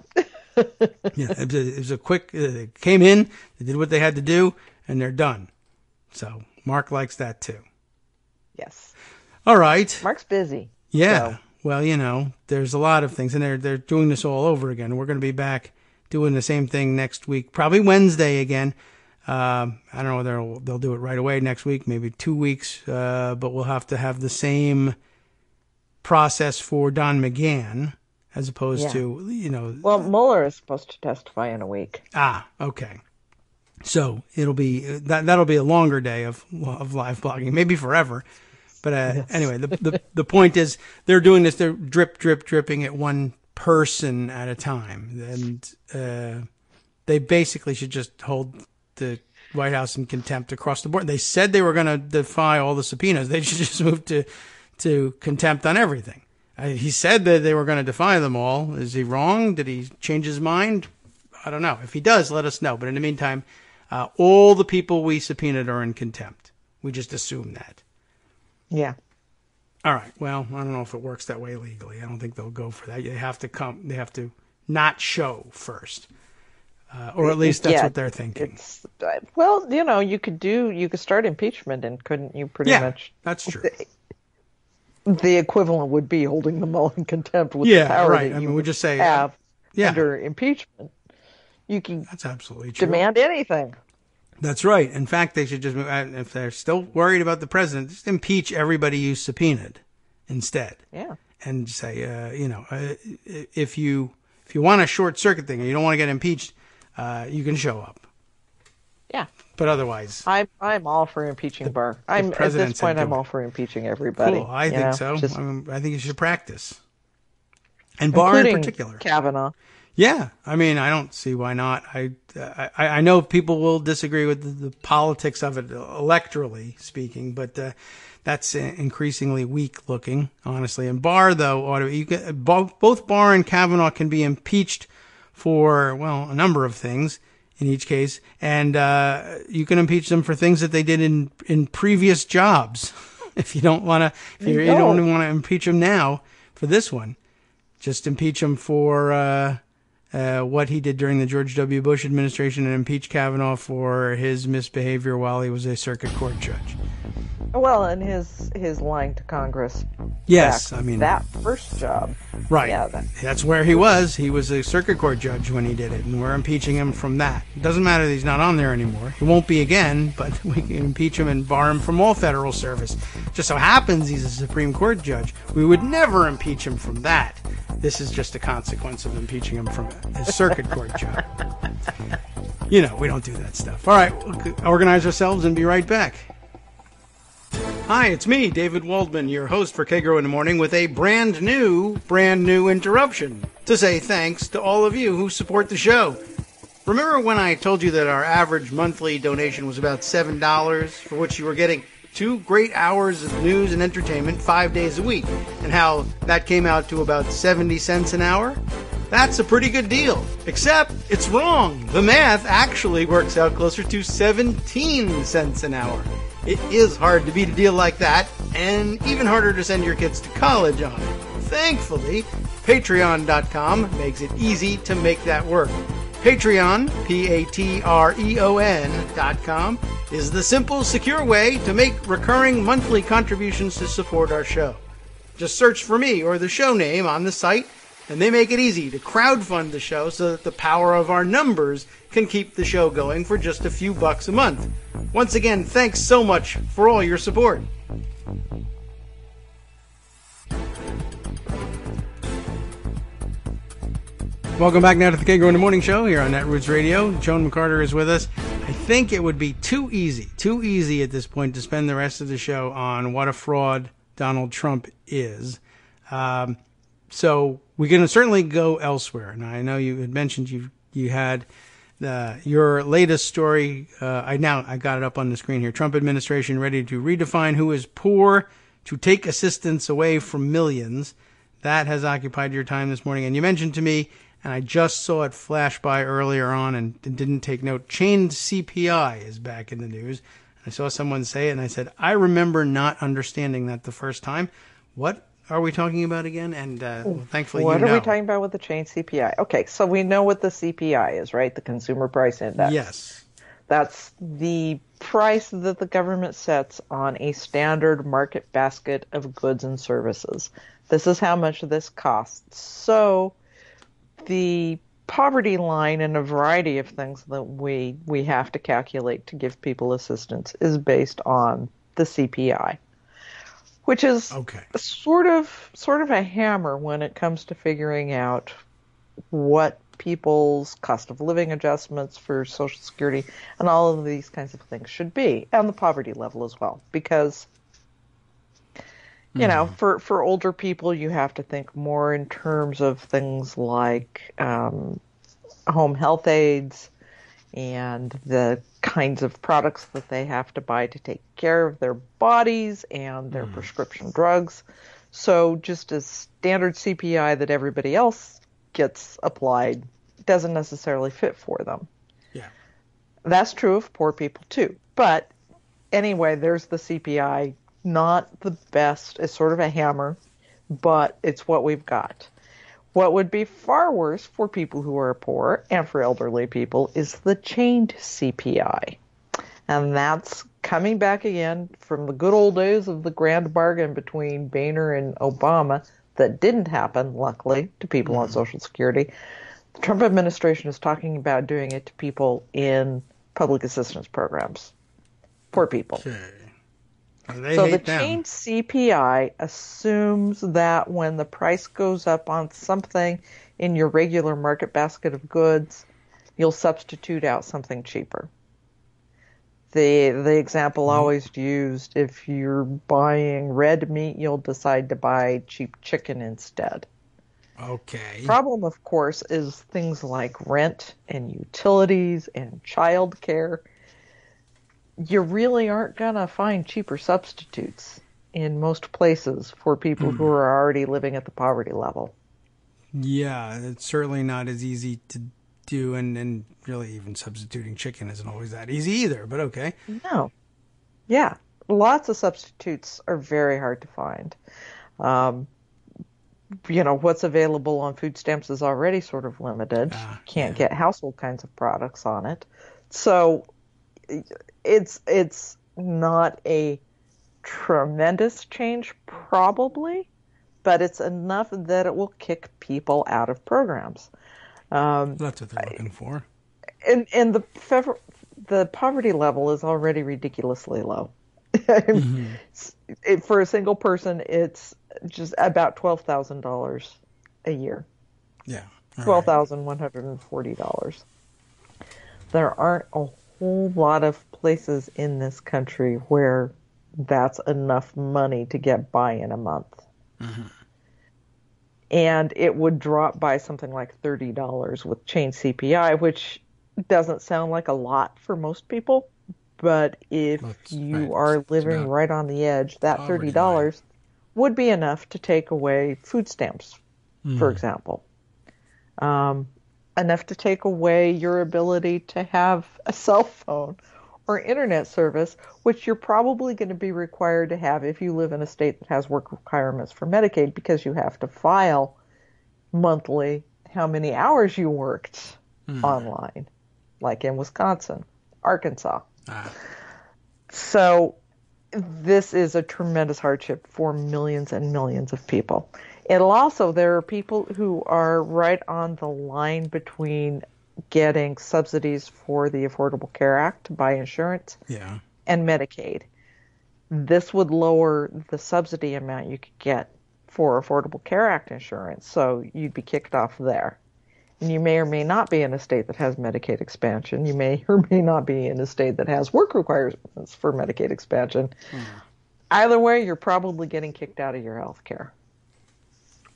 Speaker 3: It was a quick, they came in, they did what they had to do, and they're done. So Mark likes that too.
Speaker 5: Yes.
Speaker 3: All right.
Speaker 5: Mark's busy.
Speaker 3: Yeah.
Speaker 5: So.
Speaker 3: Well, there's a lot of things, and they're doing this all over again. We're going to be back doing the same thing next week, probably Wednesday again. I don't know whether they'll do it right away next week, maybe 2 weeks, but we'll have to have the same process for Don McGahn as opposed to,
Speaker 5: Well, Mueller is supposed to testify in a week.
Speaker 3: Okay. So it'll be, that'll be a longer day of live blogging, maybe forever. But anyway, the point is they're doing this, they're dripping at one person at a time. And they basically should just hold the White House in contempt across the board. They said they were going to defy all the subpoenas. They should just move to contempt on everything. He said that they were going to defy them all. Is he wrong? Did he change his mind? I don't know. If he does, let us know. But in the meantime, all the people we subpoenaed are in contempt. We just assume that.
Speaker 5: Yeah.
Speaker 3: All right. Well, I don't know if it works that way legally. I don't think they'll go for that. They have to not show first. Or at least that's what they're thinking.
Speaker 5: You could start impeachment, and couldn't you pretty much?
Speaker 3: That's true.
Speaker 5: The equivalent would be holding them all in contempt with the power that you
Speaker 3: just say
Speaker 5: have under impeachment. You can
Speaker 3: that's absolutely true.
Speaker 5: Demand anything.
Speaker 3: That's right. In fact, they should just, if they're still worried about the president, just impeach everybody you subpoenaed instead.
Speaker 5: Yeah.
Speaker 3: And say, if you want a short circuit thing and you don't want to get impeached, you can show up.
Speaker 5: Yeah.
Speaker 3: But otherwise,
Speaker 5: I'm all for impeaching Barr. At this point, I'm all for impeaching everybody.
Speaker 3: Cool. I think so. I think you should practice. And Barr in particular.
Speaker 5: Kavanaugh.
Speaker 3: Yeah, I don't see why not. I know people will disagree with the politics of it, electorally speaking, but that's increasingly weak looking, honestly. And Barr, though, both Barr and Kavanaugh can be impeached for a number of things in each case, and you can impeach them for things that they did in previous jobs. If you don't want to, you don't want to impeach them now for this one, just impeach him for. What he did during the George W. Bush administration, and impeach Kavanaugh for his misbehavior while he was a circuit court judge.
Speaker 5: Well, and his lying to Congress.
Speaker 3: Yes, I mean
Speaker 5: that first job.
Speaker 3: Right.
Speaker 5: Yeah,
Speaker 3: that's where he was. He was a circuit court judge when he did it, and we're impeaching him from that. It doesn't matter that he's not on there anymore. He won't be again, but we can impeach him and bar him from all federal service. Just so happens he's a Supreme Court judge. We would never impeach him from that. This is just a consequence of impeaching him from a circuit court job. You know, we don't do that stuff. All right, we'll organize ourselves and be right back. Hi, it's me, David Waldman, your host for Kagro in the Morning, with a brand new interruption to say thanks to all of you who support the show. Remember when I told you that our average monthly donation was about $7, for which you were getting 2 great hours of news and entertainment 5 days a week, and how that came out to about 70 cents an hour? That's a pretty good deal, except it's wrong. The math actually works out closer to 17 cents an hour. It is hard to beat a deal like that, and even harder to send your kids to college on. Thankfully, Patreon.com makes it easy to make that work. Patreon, Patreon.com, is the simple, secure way to make recurring monthly contributions to support our show. Just search for me or the show name on the site, and they make it easy to crowdfund the show so that the power of our numbers can keep the show going for just a few bucks a month. Once again, thanks so much for all your support. Welcome back now to the Kagro in the Morning Show here on Netroots Radio. Joan McCarter is with us. I think it would be too easy at this point to spend the rest of the show on what a fraud Donald Trump is. So we're going to certainly go elsewhere. And I know you had mentioned you had your latest story. I got it up on the screen here. Trump administration ready to redefine who is poor to take assistance away from millions. That has occupied your time this morning. And you mentioned to me, and I just saw it flash by earlier on and didn't take note, chained CPI is back in the news. I saw someone say it, and I said, I remember not understanding that the first time. What are we talking about again? And thankfully
Speaker 5: What are we talking about with the chained CPI? Okay, so we know what the CPI is, right? The Consumer Price Index.
Speaker 3: Yes.
Speaker 5: That's the price that the government sets on a standard market basket of goods and services. This is how much this costs. So the poverty line and a variety of things that we have to calculate to give people assistance is based on the CPI, which is sort of a hammer when it comes to figuring out what people's cost of living adjustments for Social Security and all of these kinds of things should be, and the poverty level as well, because you know, for older people, you have to think more in terms of things like home health aides and the kinds of products that they have to buy to take care of their bodies and their prescription drugs. So just as standard CPI that everybody else gets applied doesn't necessarily fit for them.
Speaker 3: Yeah.
Speaker 5: That's true of poor people too. But anyway, there's the CPI. Not the best. It's sort of a hammer, but it's what we've got. What would be far worse for people who are poor and for elderly people is the chained CPI. And that's coming back again from the good old days of the grand bargain between Boehner and Obama that didn't happen, luckily, to people on Social Security. The Trump administration is talking about doing it to people in public assistance programs. Poor people.
Speaker 3: Okay.
Speaker 5: So the chained CPI assumes that when the price goes up on something in your regular market basket of goods, you'll substitute out something cheaper. The example always used, if you're buying red meat, you'll decide to buy cheap chicken instead.
Speaker 3: Okay.
Speaker 5: Problem, of course, is things like rent and utilities and child care. You really aren't going to find cheaper substitutes in most places for people who are already living at the poverty level.
Speaker 3: Yeah, it's certainly not as easy to do, and really even substituting chicken isn't always that easy either, but okay.
Speaker 5: No. Yeah, lots of substitutes are very hard to find. You know, what's available on food stamps is already sort of limited. Can't get household kinds of products on it. So it's not a tremendous change? Probably, but it's enough that it will kick people out of programs.
Speaker 3: That's what they're looking for.
Speaker 5: And the poverty level is already ridiculously low. For a single person, it's just about $12,000 a year.
Speaker 3: Yeah.
Speaker 5: $12,140. There aren't a whole lot of places in this country where that's enough money to get by in a month. Mm-hmm. And it would drop by something like $30 with change CPI, which doesn't sound like a lot for most people. But if you are living right on the edge, that $30 would be enough to take away food stamps, for example. Enough to take away your ability to have a cell phone or internet service, which you're probably going to be required to have if you live in a state that has work requirements for Medicaid, because you have to file monthly how many hours you worked online, like in Wisconsin, Arkansas. So this is a tremendous hardship for millions and millions of people. It'll also, there are people who are right on the line between getting subsidies for the Affordable Care Act by insurance and Medicaid. This would lower the subsidy amount you could get for Affordable Care Act insurance, so you'd be kicked off there. And you may or may not be in a state that has Medicaid expansion. You may or may not be in a state that has work requirements for Medicaid expansion. Either way, you're probably getting kicked out of your health care.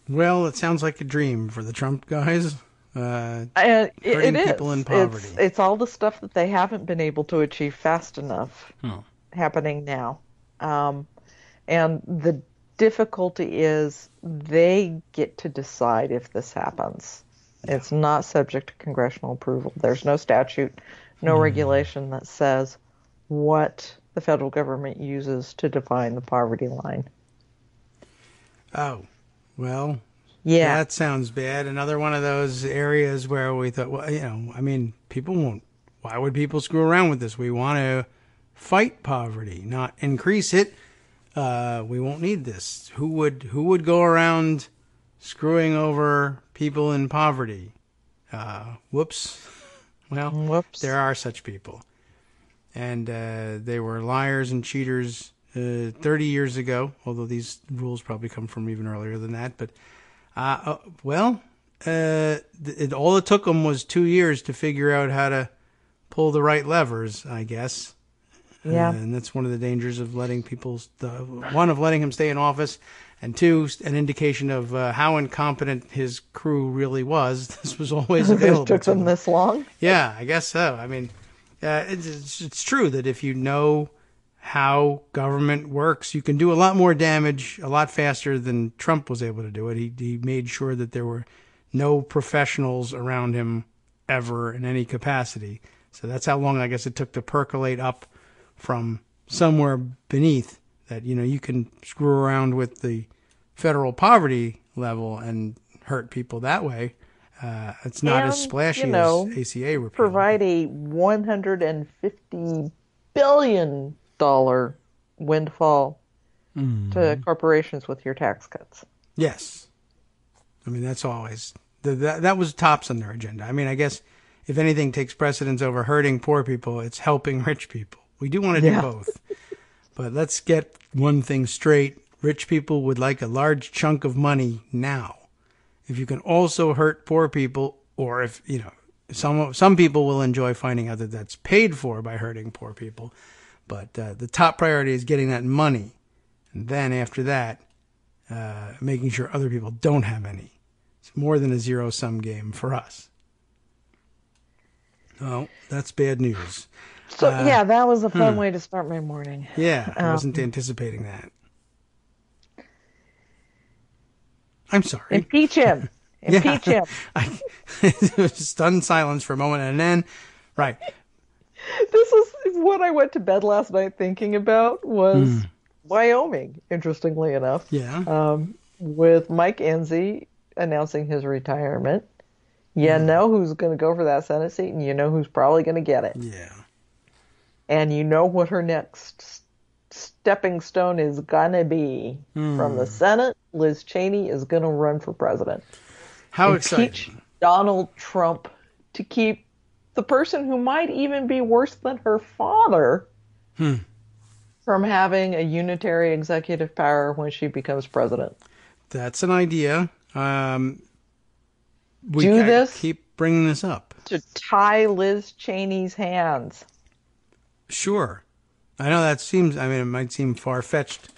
Speaker 3: Well, it sounds like a dream for the Trump guys.
Speaker 5: It
Speaker 3: Hurting
Speaker 5: is.
Speaker 3: People in poverty.
Speaker 5: It's all the stuff that they haven't been able to achieve fast enough happening now. And the difficulty is they get to decide if this happens. It's not subject to congressional approval. There's no statute, no regulation that says what the federal government uses to define the poverty line.
Speaker 3: Oh, well, that sounds bad. Another one of those areas where we thought, well, people won't. Why would people screw around with this? We want to fight poverty, not increase it. We won't need this. Who would go around screwing over people in poverty? Whoops. Well, there are such people. And they were liars and cheaters 30 years ago, although these rules probably come from even earlier than that. But, all it took them was 2 years to figure out how to pull the right levers, I guess. Yeah. And that's one of the dangers of letting letting him stay in office, and two, an indication of how incompetent his crew really was. This was always available.
Speaker 5: It took them this long?
Speaker 3: Yeah, I guess so. I mean, it's true that if you know how government works, you can do a lot more damage a lot faster than Trump was able to do it. He made sure that there were no professionals around him ever in any capacity. So that's how long, I guess, it took to percolate up from somewhere beneath that, you can screw around with the federal poverty level and hurt people that way. It's not as splashy as ACA repeal.
Speaker 5: Provide a $150 billion windfall to corporations with your tax cuts.
Speaker 3: Yes. I mean, that's always, that was tops on their agenda. I mean, I guess if anything takes precedence over hurting poor people, it's helping rich people. We do want to do both. But let's get one thing straight. Rich people would like a large chunk of money now. If you can also hurt poor people, or if, some people will enjoy finding out that that's paid for by hurting poor people. But the top priority is getting that money. And then after that, making sure other people don't have any. It's more than a zero-sum game for us. Oh, that's bad news.
Speaker 5: So, that was a fun way to start my morning.
Speaker 3: Yeah, I wasn't anticipating that. I'm sorry.
Speaker 5: Impeach him. Impeach him.
Speaker 3: Stunned silence for a moment, and then, right.
Speaker 5: This is what I went to bed last night thinking about was Wyoming, interestingly enough.
Speaker 3: Yeah.
Speaker 5: With Mike Enzi announcing his retirement. You know who's going to go for that Senate seat, and you know who's probably going to get it.
Speaker 3: Yeah.
Speaker 5: And you know what her next stepping stone is gonna be from the Senate. Liz Cheney is gonna run for president.
Speaker 3: How exciting!
Speaker 5: Teach Donald Trump to keep the person who might even be worse than her father from having a unitary executive power when she becomes president.
Speaker 3: That's an idea. We
Speaker 5: Do this.
Speaker 3: Keep bringing this up
Speaker 5: to tie Liz Cheney's hands.
Speaker 3: Sure. I know that seems, I mean, it might seem far-fetched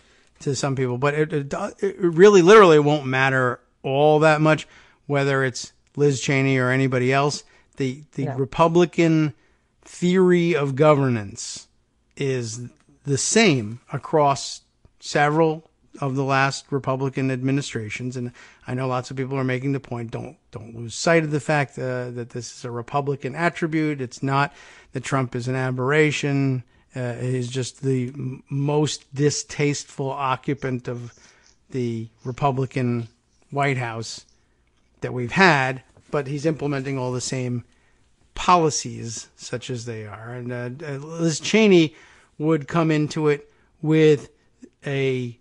Speaker 3: to some people, but it really literally won't matter all that much whether it's Liz Cheney or anybody else. The Republican theory of governance is the same across several of the last Republican administrations, and I know lots of people are making the point, don't lose sight of the fact that this is a Republican attribute. It's not that Trump is an aberration. He's just the most distasteful occupant of the Republican White House that we've had, but he's implementing all the same policies such as they are. And Liz Cheney would come into it with a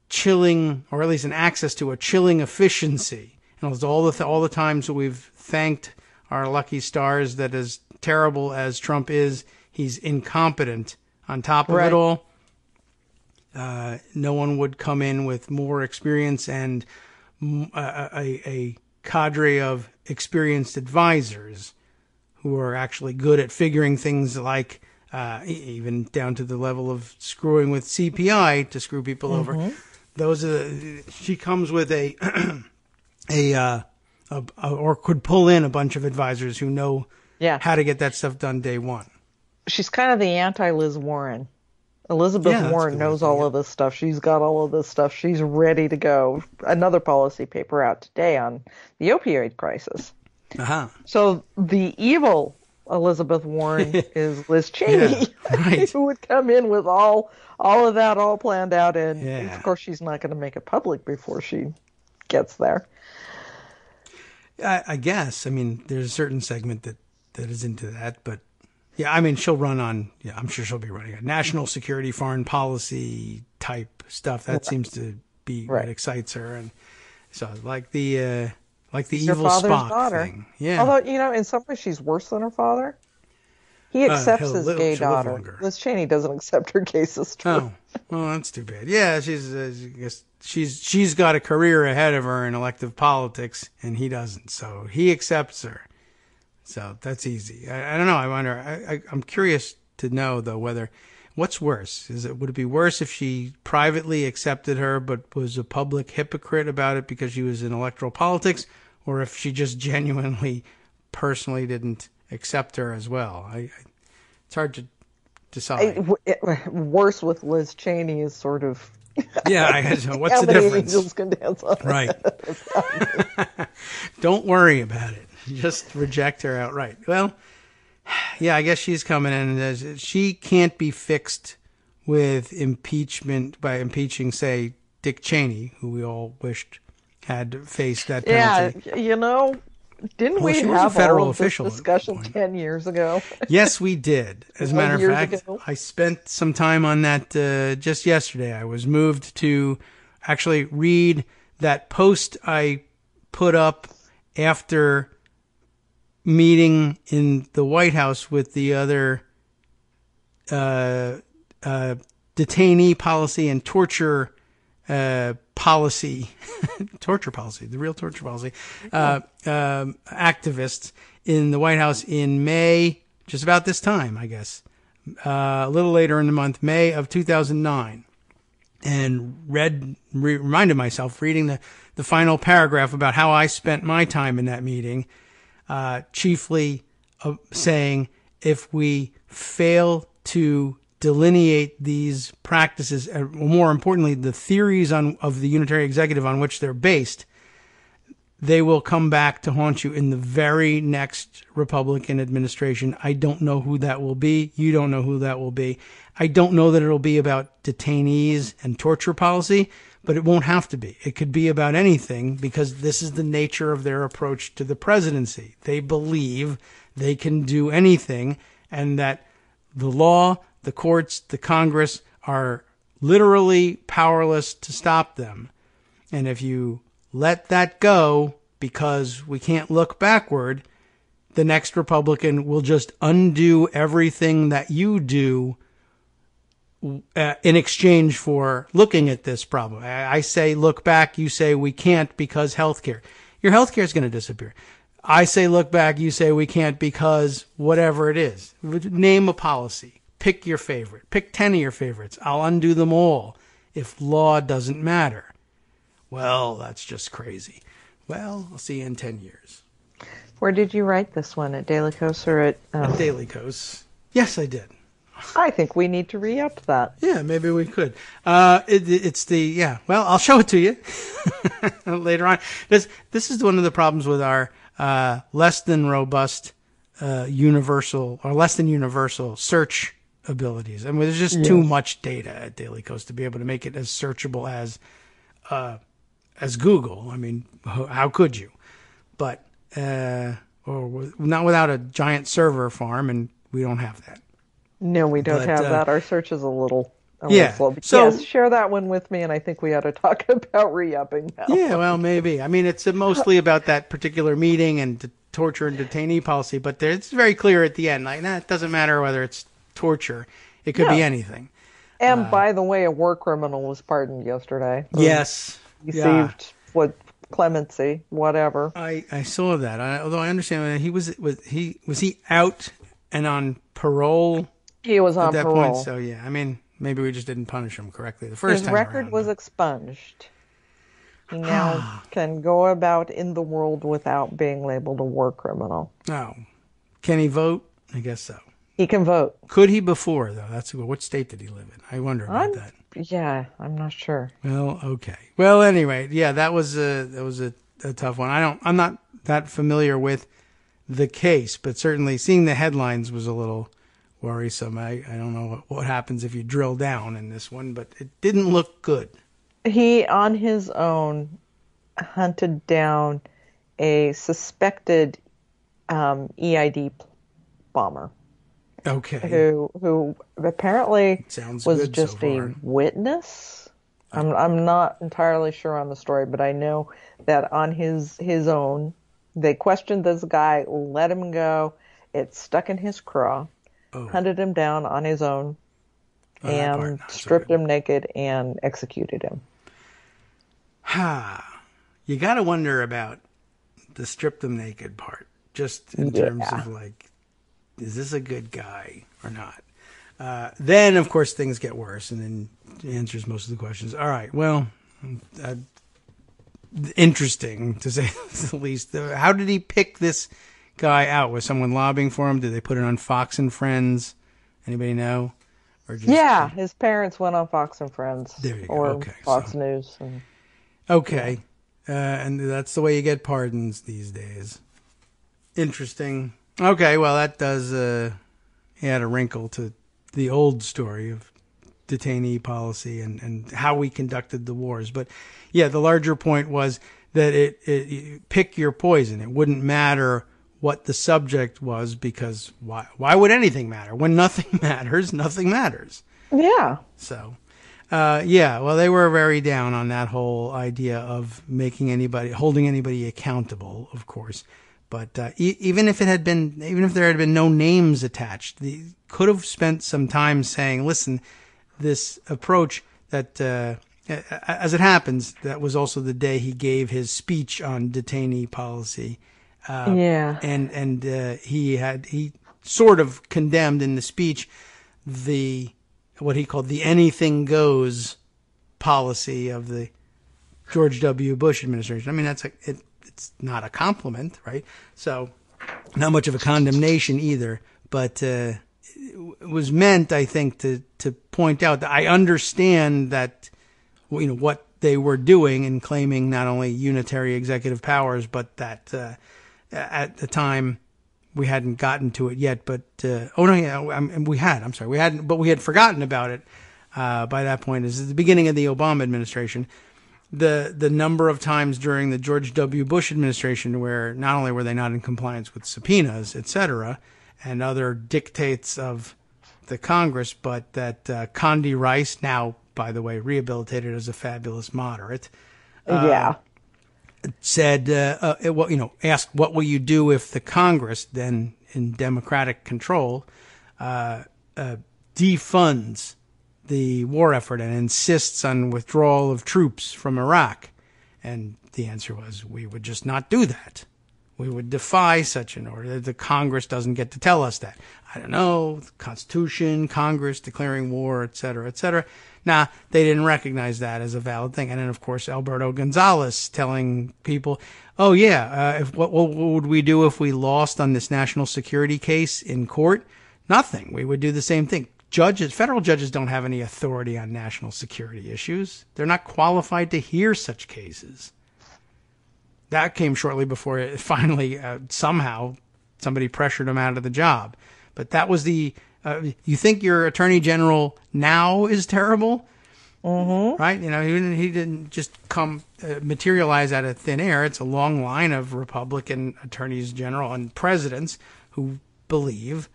Speaker 3: chilling, or at least an access to a chilling efficiency. And all the times that we've thanked our lucky stars that as terrible as Trump is, he's incompetent on top of it all. No one would come in with more experience and a cadre of experienced advisors who are actually good at figuring things like even down to the level of screwing with CPI to screw people over. Those are she comes with or could pull in a bunch of advisors who know how to get that stuff done day one.
Speaker 5: She's kind of the anti-Liz Warren. Elizabeth Warren knows all of this stuff. She's got all of this stuff. She's ready to go. Another policy paper out today on the opioid crisis. So the evil Elizabeth Warren is Liz Cheney, who would come in with all of that all planned out. And of course, she's not going to make it public before she gets there.
Speaker 3: I guess. I mean, there's a certain segment that is into that, but yeah, I mean, she'll run on, I'm sure she'll be running on national security, foreign policy type stuff. That seems to be what excites her. And so like the evil Spock thing. Yeah.
Speaker 5: Although, in some ways she's worse than her father. He accepts his gay daughter. Liz Cheney doesn't accept her gay sister.
Speaker 3: Oh, well, that's too bad. Yeah, she's got a career ahead of her in elective politics, and he doesn't. So he accepts her. So that's easy. I don't know. I wonder. I'm curious to know though what's worse. Would it be worse if she privately accepted her but was a public hypocrite about it because she was in electoral politics, or if she just genuinely, personally didn't accept her as well? It's hard to decide.
Speaker 5: Worse with Liz Cheney is sort of.
Speaker 3: Yeah, I guess. What's the difference?
Speaker 5: Angels can dance on
Speaker 3: right. Don't worry about it. Just reject her outright. Well, yeah, I guess she's coming in. She can't be fixed with impeachment by impeaching, say, Dick Cheney, who we all wished had faced that penalty.
Speaker 5: Yeah, didn't we have all of this discussion 10 years ago?
Speaker 3: Yes, we did. As a matter of fact, I spent some time on that just yesterday. I was moved to actually read that post I put up after meeting in the White House with the other detainee policy and torture policy, the real torture policy, activists in the White House in May, just about this time, I guess, a little later in the month, May of 2009, and reminded myself, reading the final paragraph about how I spent my time in that meeting, chiefly saying if we fail to delineate these practices, more importantly, the theories of the unitary executive on which they're based, they will come back to haunt you in the very next Republican administration. I don't know who that will be. You don't know who that will be. I don't know that it'll be about detainees and torture policy, but it won't have to be. It could be about anything because this is the nature of their approach to the presidency. They believe they can do anything and that the law, the courts, the Congress are literally powerless to stop them. And if you let that go because we can't look backward, the next Republican will just undo everything that you do in exchange for looking at this problem. I say look back, you say we can't because healthcare. Your healthcare is going to disappear. I say look back, you say we can't because whatever it is. Name a policy. Pick your favorite. Pick 10 of your favorites. I'll undo them all if law doesn't matter. Well, that's just crazy. Well, I'll see you in 10 years.
Speaker 5: Where did you write this one? At Daily Kos or at...
Speaker 3: At Daily Kos. Yes, I did.
Speaker 5: I think we need to re-up that.
Speaker 3: Yeah, maybe we could. It's the, yeah, well, I'll show it to you later on. This is one of the problems with our less than robust universal or less than universal search abilities. I mean, there's just too much data at Daily Kos to be able to make it as searchable as Google. I mean, how could you? But or not without a giant server farm, and we don't have that.
Speaker 5: No, we don't have that. Our search is a little slow. But
Speaker 3: so,
Speaker 5: yes, share that one with me, and I think we ought to talk about re-upping that
Speaker 3: Yeah, well, maybe. I mean, it's mostly about that particular meeting and the torture and detainee policy, but it's very clear at the end. Like, it doesn't matter whether it's torture. It could be anything.
Speaker 5: And by the way, a war criminal was pardoned yesterday.
Speaker 3: Yes.
Speaker 5: Received clemency, whatever.
Speaker 3: I saw that. Although I understand was he out and on parole?
Speaker 5: He was on
Speaker 3: at that
Speaker 5: parole.
Speaker 3: point, so yeah. I mean, maybe we just didn't punish him correctly the first time.
Speaker 5: His record was expunged. He now can go about in the world without being labeled a war criminal.
Speaker 3: Oh. Can he vote? I guess so.
Speaker 5: He can vote.
Speaker 3: Could he before, though? What state did he live in? I wonder about that.
Speaker 5: Yeah, I'm not sure.
Speaker 3: Well, okay. Well, anyway, yeah, that was a tough one. I'm not that familiar with the case, but certainly seeing the headlines was a little worrisome. I don't know what happens if you drill down in this one, but it didn't look good.
Speaker 5: He, on his own, hunted down a suspected EID bomber.
Speaker 3: Okay.
Speaker 5: Who apparently was just
Speaker 3: so
Speaker 5: a witness. I'm not entirely sure on the story, but I know that on his own, they questioned this guy, let him go. It stuck in his craw. Hunted him down on his own, and stripped him naked and executed him.
Speaker 3: You got to wonder about the stripped him naked part, just in terms of like, is this a good guy or not? Then, of course, things get worse, and then it answers most of the questions. All right, well, interesting to say the least. How did he pick this guy out? Was someone lobbying for him? Did they put it on Fox and Friends? Anybody know? Or just,
Speaker 5: his parents went on Fox and Friends.
Speaker 3: There you go.
Speaker 5: Or
Speaker 3: okay,
Speaker 5: Fox News.
Speaker 3: Okay. And that's the way you get pardons these days. Interesting. Okay, well, that does add a wrinkle to the old story of detainee policy and how we conducted the wars. But, yeah, the larger point was that it pick your poison. It wouldn't matter what the subject was, because why would anything matter? When nothing matters, nothing matters.
Speaker 5: Yeah.
Speaker 3: So, well, they were very down on that whole idea of holding anybody accountable, of course. But even if there had been no names attached, they could have spent some time saying, listen, this approach that, as it happens, that was also the day he gave his speech on detainee policy. And he sort of condemned in the speech what he called the anything goes policy of the George W. Bush administration. I mean, it's not a compliment, right? So not much of a condemnation either, but it was meant, I think, to point out that I understand that, what they were doing in claiming not only unitary executive powers, but that at the time we hadn't gotten to it yet. But we hadn't, but we had forgotten about it by that point. Is at the beginning of the Obama administration. The number of times during the George W. Bush administration where not only were they not in compliance with subpoenas, et cetera, and other dictates of the Congress, but that Condi Rice, now, by the way, rehabilitated as a fabulous moderate, said, asked, what will you do if the Congress, then in Democratic control, defunds the war effort and insists on withdrawal of troops from Iraq? And the answer was, we would just not do that. We would defy such an order. The Congress doesn't get to tell us that. I don't know, the Constitution, Congress declaring war, et cetera, et cetera. Nah, they didn't recognize that as a valid thing. And then, of course, Alberto Gonzales telling people, oh, yeah, what would we do if we lost on this national security case in court? Nothing. We would do the same thing. Federal judges don't have any authority on national security issues. They're not qualified to hear such cases. That came shortly before it finally, somehow, somebody pressured him out of the job. But that was you think your attorney general now is terrible? Mm-hmm. Right? He didn't just materialize out of thin air. It's a long line of Republican attorneys general and presidents who believe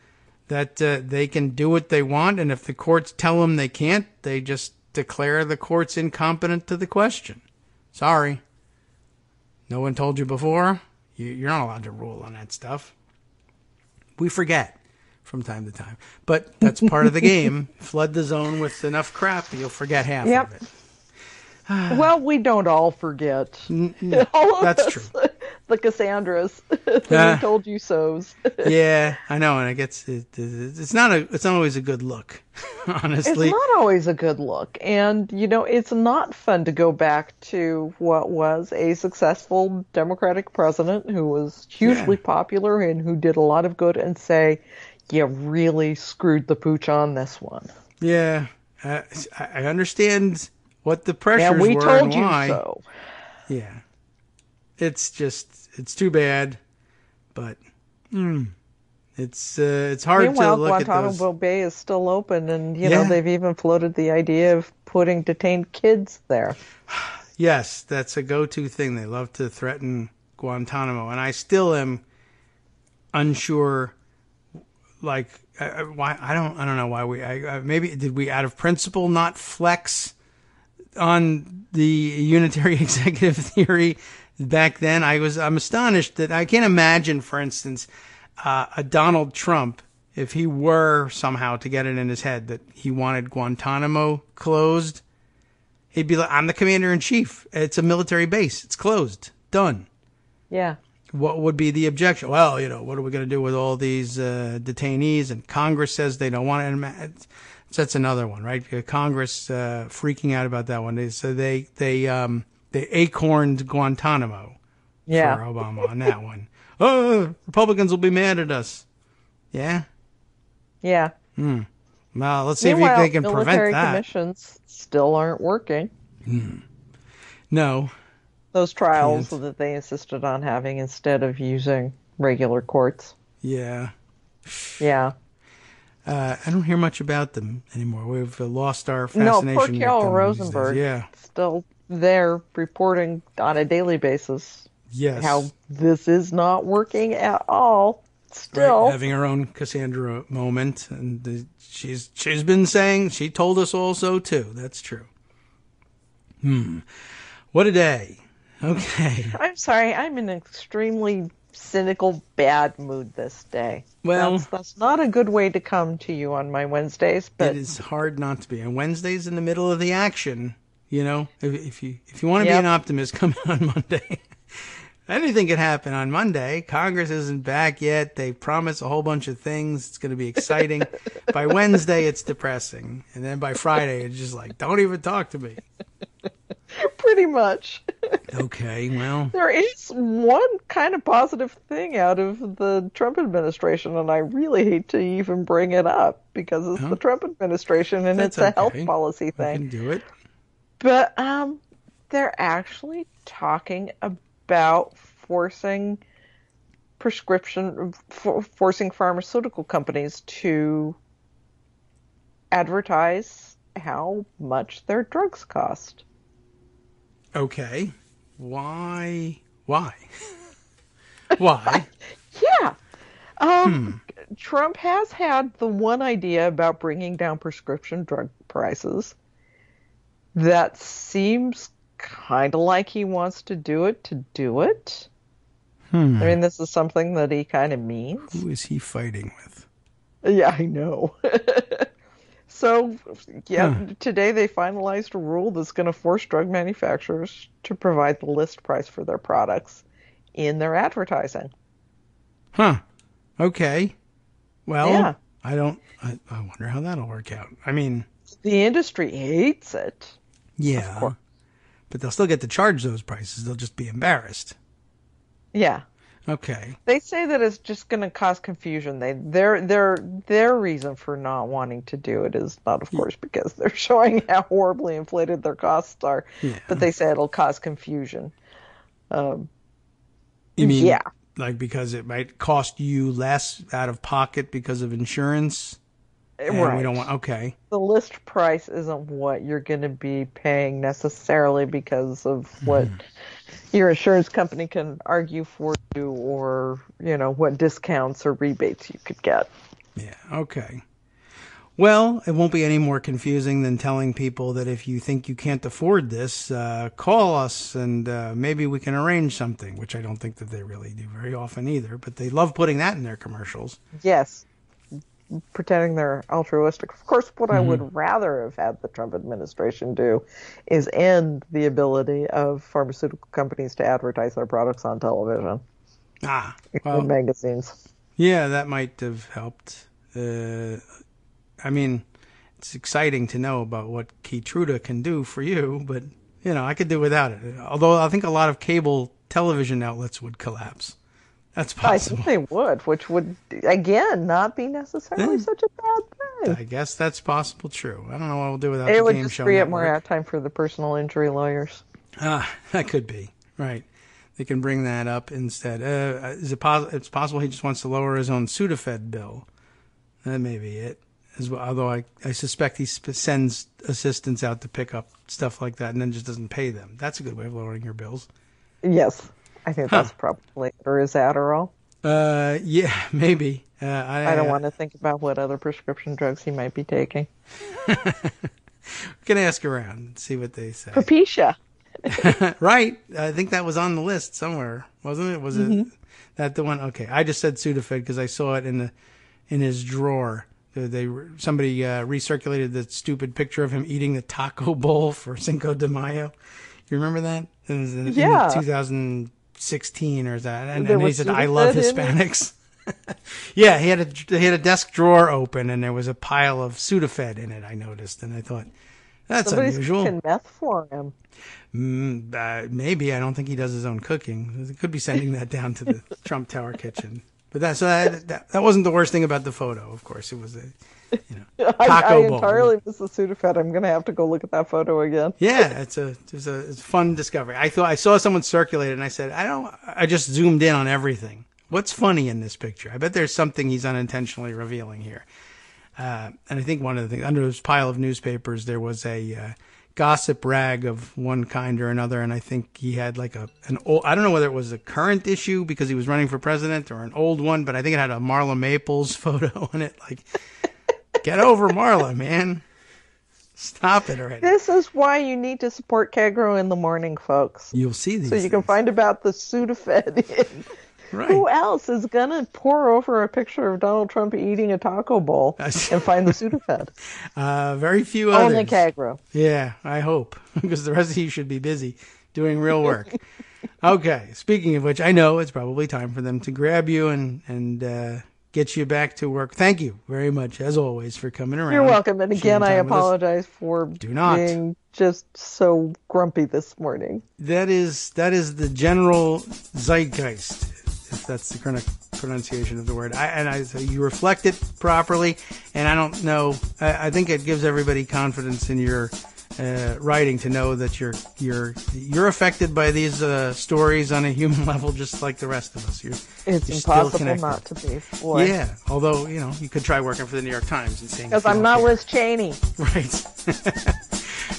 Speaker 3: that they can do what they want, and if the courts tell them they can't, they just declare the courts incompetent to the question. Sorry. No one told you before? You're not allowed to rule on that stuff. We forget from time to time. But that's part of the game. Flood the zone with enough crap, you'll forget half of it.
Speaker 5: Well, we don't all forget.
Speaker 3: No, that's true.
Speaker 5: The Cassandras, who told you so's.
Speaker 3: Yeah, I know, and it's not always a good look, honestly.
Speaker 5: It's not always a good look, and it's not fun to go back to what was a successful Democratic president who was hugely popular and who did a lot of good, and say, you really screwed the pooch on this one.
Speaker 3: Yeah, I understand what the pressures
Speaker 5: and we
Speaker 3: were
Speaker 5: told
Speaker 3: and why.
Speaker 5: You so.
Speaker 3: Yeah. It's too bad, but it's hard
Speaker 5: Meanwhile,
Speaker 3: to look at those.
Speaker 5: Guantanamo Bay is still open, and they've even floated the idea of putting detained kids there.
Speaker 3: Yes, that's a go-to thing. They love to threaten Guantanamo, and I still am unsure. Like, why? I don't know why maybe did we out of principle not flex on the unitary executive theory back then? I'm astonished that I can't imagine, for instance, a Donald Trump, if he were somehow to get it in his head that he wanted Guantanamo closed, he'd be like, I'm the commander in chief. It's a military base. It's closed. Done.
Speaker 5: Yeah.
Speaker 3: What would be the objection? Well, what are we going to do with all these detainees? And Congress says they don't want it. That's another one, right? Congress freaking out about that one. So they acorned Guantanamo for Obama on that one. Oh, Republicans will be mad at us. Yeah?
Speaker 5: Yeah.
Speaker 3: Well, let's see if they can prevent that.
Speaker 5: Military commissions still aren't working.
Speaker 3: No.
Speaker 5: Those trials that they insisted on having instead of using regular courts.
Speaker 3: Yeah.
Speaker 5: Yeah.
Speaker 3: I don't hear much about them anymore. We've lost our fascination.
Speaker 5: No, poor Kjell Rosenberg. Still there reporting on a daily basis.
Speaker 3: Yes.
Speaker 5: How this is not working at all. Still.
Speaker 3: Right, having her own Cassandra moment. And she's been saying, she told us all so too. That's true. What a day. Okay.
Speaker 5: I'm sorry. I'm in an extremely cynical, bad mood this day.
Speaker 3: Well,
Speaker 5: that's not a good way to come to you on my Wednesdays, but
Speaker 3: it is hard not to be. And Wednesday's in the middle of the action. If you want to be an optimist, come on Monday. Anything could happen on Monday. Congress isn't back yet. They promise a whole bunch of things. It's going to be exciting. By Wednesday, it's depressing. And then by Friday, it's just like, don't even talk to me.
Speaker 5: Pretty much.
Speaker 3: Okay, well.
Speaker 5: There is one kind of positive thing out of the Trump administration, and I really hate to even bring it up because it's the Trump administration and it's a health policy thing.
Speaker 3: I can do it.
Speaker 5: But they're actually talking about forcing pharmaceutical companies to advertise how much their drugs cost.
Speaker 3: Okay. Why? Why?
Speaker 5: Yeah. Trump has had the one idea about bringing down prescription drug prices that seems kind of like he wants to do it. I mean, this is something that he kind of means.
Speaker 3: Who is he fighting with?
Speaker 5: Yeah, I know. So, today they finalized a rule that's going to force drug manufacturers to provide the list price for their products in their advertising.
Speaker 3: Huh. Okay. Well, I wonder how that'll work out. I mean,
Speaker 5: the industry hates it.
Speaker 3: Yeah. But they'll still get to charge those prices. They'll just be embarrassed.
Speaker 5: Yeah.
Speaker 3: Okay.
Speaker 5: They say that it's just going to cause confusion. Their reason for not wanting to do it is not, of course, because they're showing how horribly inflated their costs are, but they say it'll cause confusion.
Speaker 3: You mean, like because it might cost you less out of pocket because of insurance?
Speaker 5: Right.
Speaker 3: We don't want. Okay.
Speaker 5: The list price isn't what you're going to be paying necessarily because of what your insurance company can argue for you, or what discounts or rebates you could get.
Speaker 3: Yeah. Okay. Well, it won't be any more confusing than telling people that if you think you can't afford this, call us and maybe we can arrange something, which I don't think that they really do very often either, but they love putting that in their commercials.
Speaker 5: Yes. Pretending they're altruistic. Of course, what I would rather have had the Trump administration do is end the ability of pharmaceutical companies to advertise their products on television. In magazines. Yeah,
Speaker 3: that might have helped. I mean, it's exciting to know about what Keytruda can do for you, but, I could do without it. Although I think a lot of cable television outlets would collapse. That's possible.
Speaker 5: I think they would, which would, again, not be necessarily such a bad thing.
Speaker 3: I guess that's possible, true. I don't know what we'll do without the
Speaker 5: game show. It would just free up more time for the personal injury lawyers.
Speaker 3: That could be, right. They can bring that up instead. It's possible he just wants to lower his own Sudafed bill. That may be it. Although I suspect he sends assistants out to pick up stuff like that and then just doesn't pay them. That's a good way of lowering your bills.
Speaker 5: Yes. I think that's probably, or is Adderall?
Speaker 3: Yeah, maybe.
Speaker 5: I don't want to think about what other prescription drugs he might be taking.
Speaker 3: We can ask around and see what they say.
Speaker 5: Propecia.
Speaker 3: Right. I think that was on the list somewhere, wasn't it? Was it that the one? Okay. I just said Sudafed because I saw it in his drawer. Somebody recirculated the stupid picture of him eating the taco bowl for Cinco de Mayo. You remember that? It was in 2016 or that, and he said, "I love Hispanics." Yeah, he had a desk drawer open, and there was a pile of Sudafed in it. I noticed, and I thought that's unusual.
Speaker 5: Somebody's cooking meth for him.
Speaker 3: Maybe. I don't think he does his own cooking. He could be sending that down to the Trump Tower kitchen. But that wasn't the worst thing about the photo. Of course, it was a taco bowl. I
Speaker 5: entirely missed the Sudafed. I'm going to have to go look at that photo again.
Speaker 3: Yeah, it's a fun discovery. I saw someone circulate it, and I said, I just zoomed in on everything. What's funny in this picture? I bet there's something he's unintentionally revealing here. And I think one of the things, under this pile of newspapers, there was a gossip rag of one kind or another, and I think he had like an old, I don't know whether it was a current issue because he was running for president or an old one, but I think it had a Marla Maples photo on it. Like, get over Marla, man. Stop it already.
Speaker 5: This is why you need to support Kagro in the morning, folks.
Speaker 3: You'll see these
Speaker 5: so you can find about the Sudafed. Right. Who else is going to pour over a picture of Donald Trump eating a taco bowl and find the Sudafed?
Speaker 3: Very few others.
Speaker 5: Only Kagro.
Speaker 3: Yeah, I hope, because the rest of you should be busy doing real work. Okay, speaking of which, I know it's probably time for them to grab you and get you back to work. Thank you very much, as always, for coming around.
Speaker 5: You're welcome. And again, I apologize for being just so grumpy this morning.
Speaker 3: That is the general zeitgeist, if that's the correct pronunciation of the word. So you reflect it properly, and I don't know. I think it gives everybody confidence in your writing to know that you're affected by these stories on a human level, just like the rest of us.
Speaker 5: It's impossible not to be. Boy.
Speaker 3: Yeah, although you could try working for the New York Times and saying
Speaker 5: because I'm not Liz Cheney.
Speaker 3: Right.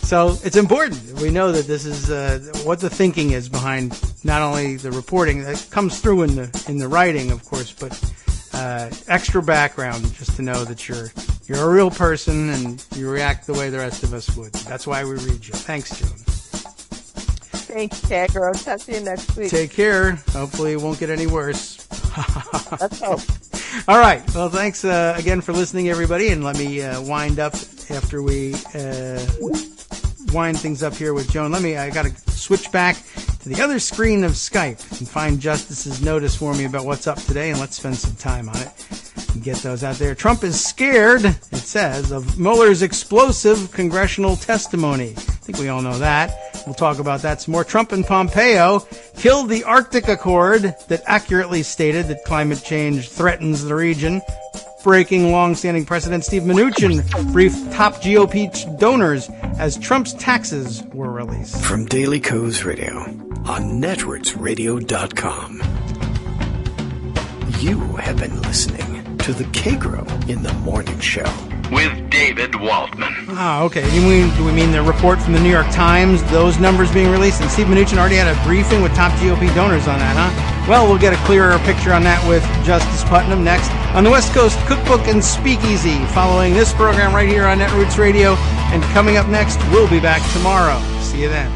Speaker 3: So it's important. We know that this is what the thinking is behind not only the reporting that comes through in the writing, of course, but extra background just to know that you're a real person and you react the way the rest of us would. That's why we read you. Thanks, June.
Speaker 5: Thanks, Kagro. Talk to you next week.
Speaker 3: Take care. Hopefully it won't get any worse.
Speaker 5: Let's hope.
Speaker 3: All right. Well, thanks again for listening, everybody. And let me wind up after we wind things up here with Joan. I got to switch back to the other screen of Skype and find Justice's notice for me about what's up today, and let's spend some time on it and get those out there. Trump is scared, it says, of Mueller's explosive congressional testimony. I think we all know that. We'll talk about that some more. Trump and Pompeo killed the Arctic Accord that accurately stated that climate change threatens the region. Breaking long-standing precedent, Steve Mnuchin briefed top GOP donors as Trump's taxes were released.
Speaker 1: From Daily Kos Radio on networksradio.com. You have been listening to the Kagro in the Morning Show.
Speaker 2: With David Waldman.
Speaker 3: Ah, okay. Do we mean the report from the New York Times, those numbers being released? And Steve Mnuchin already had a briefing with top GOP donors on that, huh? Well, we'll get a clearer picture on that with Justice Putnam next on the West Coast Cookbook and Speakeasy, following this program right here on Netroots Radio. And coming up next, we'll be back tomorrow. See you then.